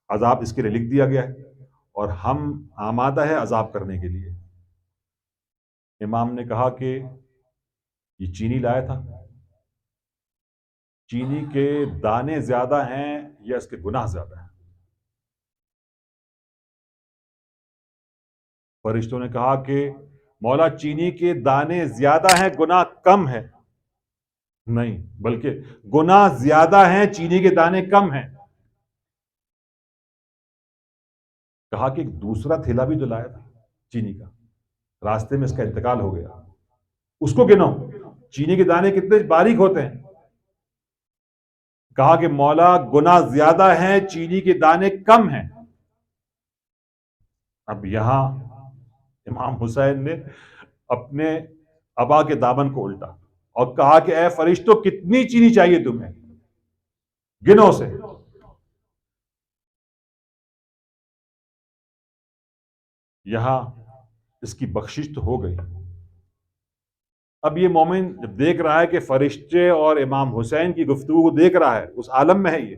عذاب اس کے لیے لکھ دیا گیا ہے، اور ہم آمادہ ہے عذاب کرنے کے لیے. امام نے کہا کہ یہ چینی لایا تھا، چینی کے دانے زیادہ ہیں یا اس کے گناہ زیادہ ہیں؟ فرشتوں نے کہا کہ مولا چینی کے دانے زیادہ ہیں، گناہ کم ہے. نہیں، بلکہ گناہ زیادہ ہیں، چینی کے دانے کم ہیں. کہا کہ ایک دوسرا تھیلا بھی تو لایا تھا چینی کا، راستے میں اس کا انتقال ہو گیا، اس کو گنو، چینی کے دانے کتنے باریک ہوتے ہیں. کہا کہ مولا گناہ زیادہ ہیں، چینی کے دانے کم ہیں. اب یہاں امام حسین نے اپنے ابا کے دامن کو الٹا اور کہا کہ اے فرشتوں، کتنی چینی چاہیے تمہیں؟ گنو سے. یہاں اس کی بخشش تو ہو گئی. اب یہ مومن جب دیکھ رہا ہے کہ فرشتے اور امام حسین کی گفتگو کو دیکھ رہا ہے، اس عالم میں ہے، یہ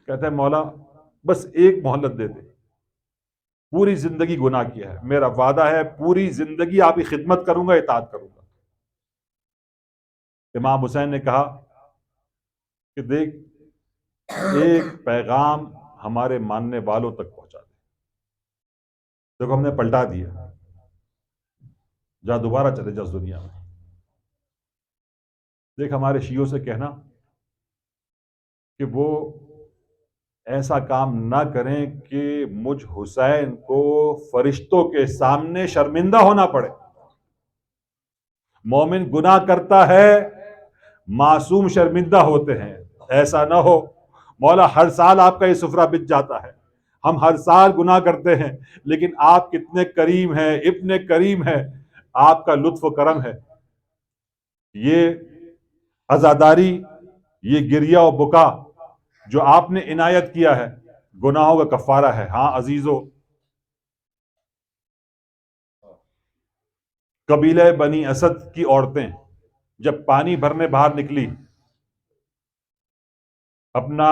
کہتا ہے مولا بس ایک مہلت دے دے، پوری زندگی گناہ کیا ہے، میرا وعدہ ہے پوری زندگی آپ کی خدمت کروں گا، اطاعت کروں گا. امام حسین نے کہا کہ دیکھ، ایک پیغام ہمارے ماننے والوں تک پہنچا دے. دیکھو ہم نے پلٹا دیا، جا دوبارہ چلے جا اس دنیا میں. دیکھ ہمارے شیعوں سے کہنا کہ وہ ایسا کام نہ کریں کہ مجھ حسین کو فرشتوں کے سامنے شرمندہ ہونا پڑے. مومن گناہ کرتا ہے، معصوم شرمندہ ہوتے ہیں. ایسا نہ ہو مولا ہر سال آپ کا یہ سفرہ بچ جاتا ہے، ہم ہر سال گناہ کرتے ہیں، لیکن آپ کتنے کریم ہیں، ابن کریم ہے، آپ کا لطف و کرم ہے. یہ عزاداری، یہ گریہ و بکا جو آپ نے عنایت کیا ہے، گناہوں کا کفارہ ہے. ہاں عزیزو، قبیلہ بنی اسد کی عورتیں جب پانی بھرنے باہر نکلی، اپنا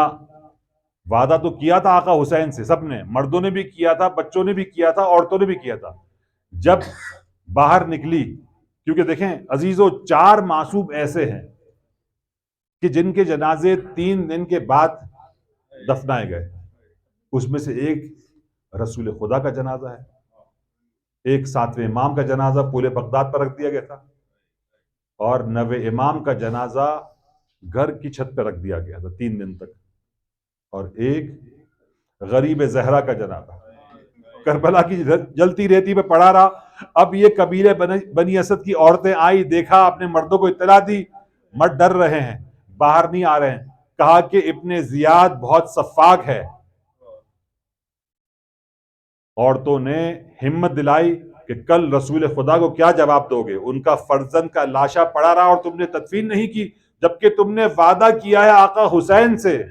وعدہ تو کیا تھا آقا حسین سے، سب نے، مردوں نے بھی کیا تھا، بچوں نے بھی کیا تھا، عورتوں نے بھی کیا تھا. جب باہر نکلی کیونکہ دیکھیں عزیزو، 4 معصوم ایسے ہیں کہ جن کے جنازے 3 دن کے بعد دفنائے گئے. اس میں سے ایک رسول خدا کا جنازہ ہے، ایک 7ویں امام کا جنازہ پورے بغداد پر رکھ دیا گیا تھا، اور 9ویں امام کا جنازہ گھر کی چھت پہ رکھ دیا گیا تھا 3 دن تک، اور ایک غریب زہرا کا جنازہ کربلا کی جلتی ریتی پہ پڑا رہا. اب یہ قبیلے بنی اسد کی عورتیں آئی، دیکھا، اپنے مردوں کو اطلاع دی، مرد ڈر رہے ہیں، باہر نہیں آ رہے ہیں. کہا کہ ابن زیاد بہت سفاک ہے. عورتوں نے ہمت دلائی کہ کل رسول خدا کو کیا جواب دو گے؟ ان کا فرزند کا لاشا پڑا رہا اور تم نے تدفین نہیں کی، جبکہ تم نے وعدہ کیا ہے آقا حسین سے.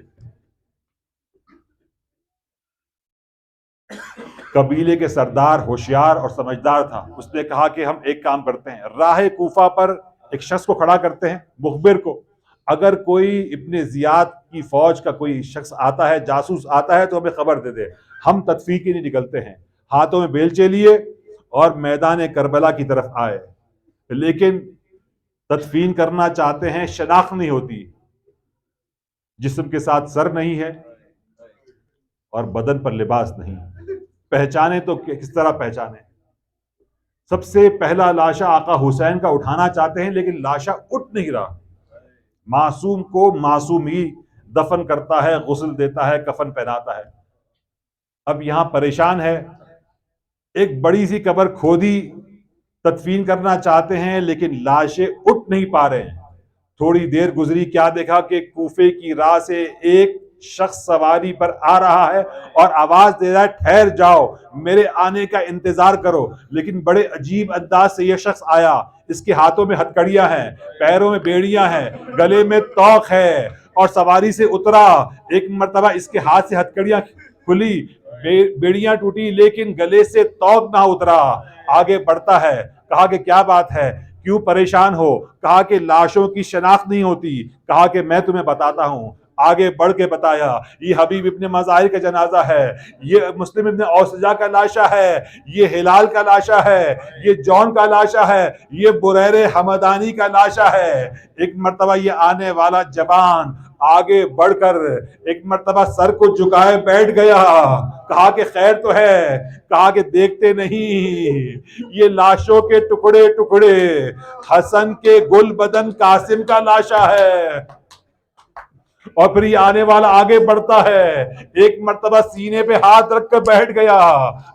قبیلے کے سردار ہوشیار اور سمجھدار تھا. اس نے کہا کہ ہم ایک کام کرتے ہیں، راہ کوفہ پر ایک شخص کو کھڑا کرتے ہیں، مخبر کو. اگر کوئی ابن زیاد کی فوج کا کوئی شخص آتا ہے، جاسوس آتا ہے، تو ہمیں خبر دے دے. ہم تدفین کے لیے نکلتے ہیں، ہاتھوں میں بیلچے لیے اور میدان کربلا کی طرف آئے. لیکن تدفین کرنا چاہتے ہیں، شناخت نہیں ہوتی، جسم کے ساتھ سر نہیں ہے اور بدن پر لباس نہیں. پہچانے تو کس طرح پہچانے؟ سب سے پہلا لاشا آقا حسین کا اٹھانا چاہتے ہیں، لیکن لاشا اٹھ نہیں رہا. معصوم کو معصوم ہی دفن کرتا ہے، غسل دیتا ہے، کفن پہناتا ہے. اب یہاں پریشان ہے، ایک بڑی سی قبر کھودی، تدفین کرنا چاہتے ہیں، لیکن لاشیں اٹھ نہیں پا رہے ہیں. تھوڑی دیر گزری، کیا دیکھا کہ کوفے کی راہ سے ایک شخص سواری پر آ رہا ہے اور آواز دے رہا ہے، ٹھہر جاؤ، میرے آنے کا انتظار کرو. لیکن بڑے عجیب انداز سے یہ شخص آیا. اس کے ہاتھوں میں ہتکڑیاں ہیں، پیروں میں بیڑیاں ہیں، گلے میں توق ہے، اور سواری سے اترا. ایک مرتبہ اس کے ہاتھ سے ہتکڑیاں کھلی، بیڑیاں ٹوٹی، لیکن گلے سے توق نہ اترا. آگے بڑھتا ہے. کہا کہ کیا بات ہے، کیوں پریشان ہو؟ کہا کہ لاشوں کی شناخت نہیں ہوتی. کہا کہ میں تمہیں بتاتا ہوں. آگے بڑھ کے بتایا، یہ حبیب ابن مظاہر کا جنازہ ہے، یہ مسلم ابن اوسجا کا لاشا ہے، یہ ہلال کا لاشا ہے، یہ جون کا لاشا ہے، یہ بریر حمدانی کا لاشا ہے. ایک مرتبہ یہ آنے والا جوان آگے بڑھ کر ایک مرتبہ سر کو جھکائے بیٹھ گیا. کہا کہ خیر تو ہے؟ کہا کہ دیکھتے نہیں، یہ لاشوں کے ٹکڑے ٹکڑے حسن کے گل بدن قاسم کا لاشا ہے. اور پھر یہ آنے والا آگے بڑھتا ہے، ایک مرتبہ سینے پہ ہاتھ رکھ کر بیٹھ گیا.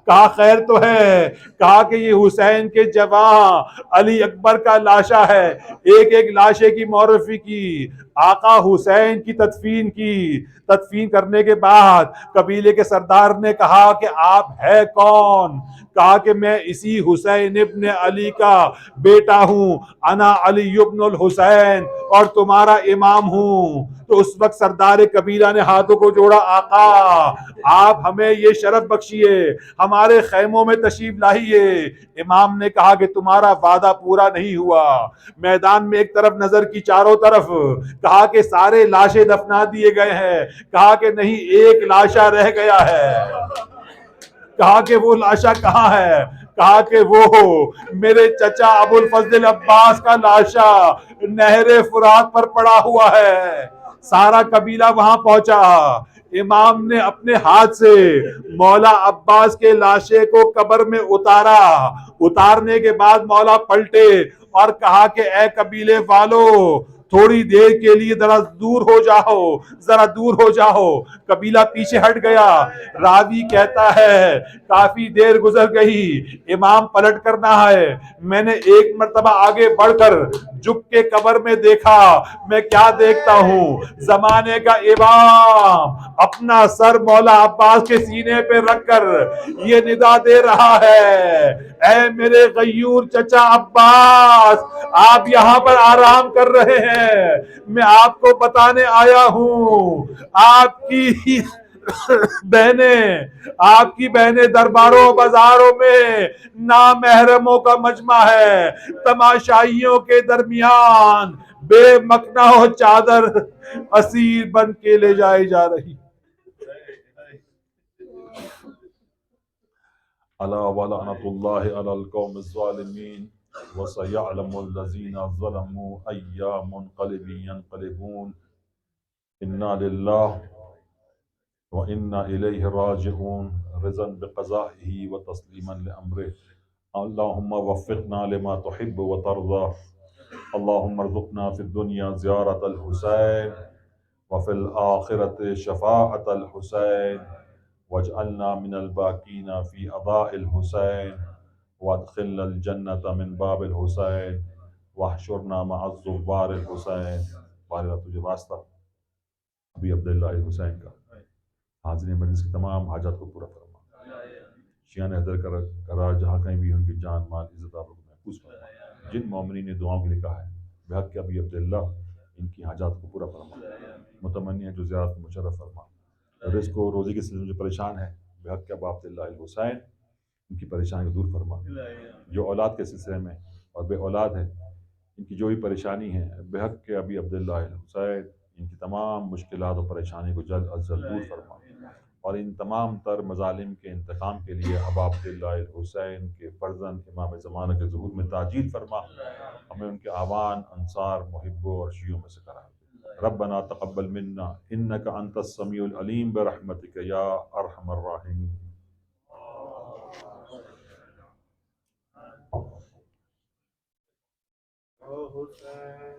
کہا خیر تو ہے؟ کہا کہ یہ حسین کے جوان علی اکبر کا لاشا ہے. ایک ایک لاشے کی معرفی کی، آقا حسین کی تدفین کی. تدفین کرنے کے بعد قبیلے کے سردار نے کہا کہ آپ ہے کون؟ کہا کہ میں اسی حسین ابن علی کا بیٹا ہوں، انا علی ابن الحسین، اور تمہارا امام ہوں. تو اس وقت سردار قبیلہ نے ہاتھوں کو جوڑا، آقا آپ ہمیں یہ شرف بخشیے، ہمارے خیموں میں تشریف لائیے. امام نے کہا کہ تمہارا وعدہ پورا نہیں ہوا. میدان میں ایک طرف نظر کی، چاروں طرف. کہا کہ سارے لاشیں دفنا دیے گئے ہیں. کہا کہ نہیں، ایک لاشا رہ گیا ہے. کہا کہ وہ لاشا کہاں ہے؟ کہا کہ وہ میرے چچا ابو الفضل عباس کا لاشا نہر فرات پر پڑا ہوا ہے. سارا قبیلہ وہاں پہنچا. امام نے اپنے ہاتھ سے مولا عباس کے لاشے کو قبر میں اتارا. اتارنے کے بعد مولا پلٹے اور کہا کہ اے قبیلے والو، تھوڑی دیر کے لیے ذرا دور ہو جاؤ، ذرا دور ہو جاؤ. قبیلہ پیچھے ہٹ گیا. راوی کہتا ہے کافی دیر گزر گئی، امام پلٹ کر نہ آئے. میں نے ایک مرتبہ آگے بڑھ کر جھک کے قبر میں دیکھا. میں کیا دیکھتا ہوں؟ زمانے کا امام اپنا سر مولا عباس کے سینے پہ رکھ کر یہ ندا دے رہا ہے، اے میرے غیور چچا عباس، آپ یہاں پر آرام کر رہے ہیں، میں آپ کو بتانے آیا ہوں آپ کی بہنیں درباروں بازاروں میں نامحرموں کا مجمع ہے. تماشائیوں کے درمیان بے مکنا و چادر اسیر بن کے لے جائی جا رہی. الا ولعنۃ اللہ علی القوم الظالمین. وَسَيَعْلَمُ الَّذِينَ ظَلَمُوا أَيَّ مُنْقَلِبٍ يَنْقَلِبُونَ إِنَّا لِلَّهِ وَإِنَّا إِلَيْهِ رَاجِعُونَ رِضًا بِقَضَائِهِ وَتَسْلِيمًا لِأَمْرِهِ اللهم وفقنا لما تحب وترضى اللهم ارزقنا في الدنيا زيارة الحسين وفي الآخرة شفاعة الحسين واجعلنا من الباقين في أضاء الحسين وادخلنا الجنة من باب الحسين واحشرنا مع الزوار الحسين. بارہ تجھے واسطہ ابھی عبداللہ الحسین کا حاضرین مجلس کی تمام حاجات کو پورا فرما. شیعہ حیدر کرار جہاں کہیں بھی ان کی جان مال عزت آبرو کو محفوظ فرما. جن مومنین نے دعاؤں کے لیے کہا ہے بحق کے ابی عبداللہ ان کی حاجات کو پورا فرما. متمنی ہیں جو زیارت کو مشرف فرما. رزق و روزی کے سلسلے میں جو پریشان ہے بحق کے ابا عبداللہ الحسین ان کی پریشانی کو دور فرما. جو اولاد کے سلسلے میں اور بے اولاد ہے ان کی جو بھی پریشانی ہے بحق کے ابی عبداللہ الحسین ان کی تمام مشکلات و پریشانی کو جلد از جلد دور فرما. اور ان تمام تر مظالم کے انتقام کے لیے ابا عبداللہ الحسین کے فرزند امام زمانہ کے ظہور میں تعجیل فرما. ہمیں ان کے اعوان انصار محبوں اور شیعوں میں سے قرار دے. ربنا تقبل منا انك انت السميع العليم برحمتك يا ارحم الراحمين. حسین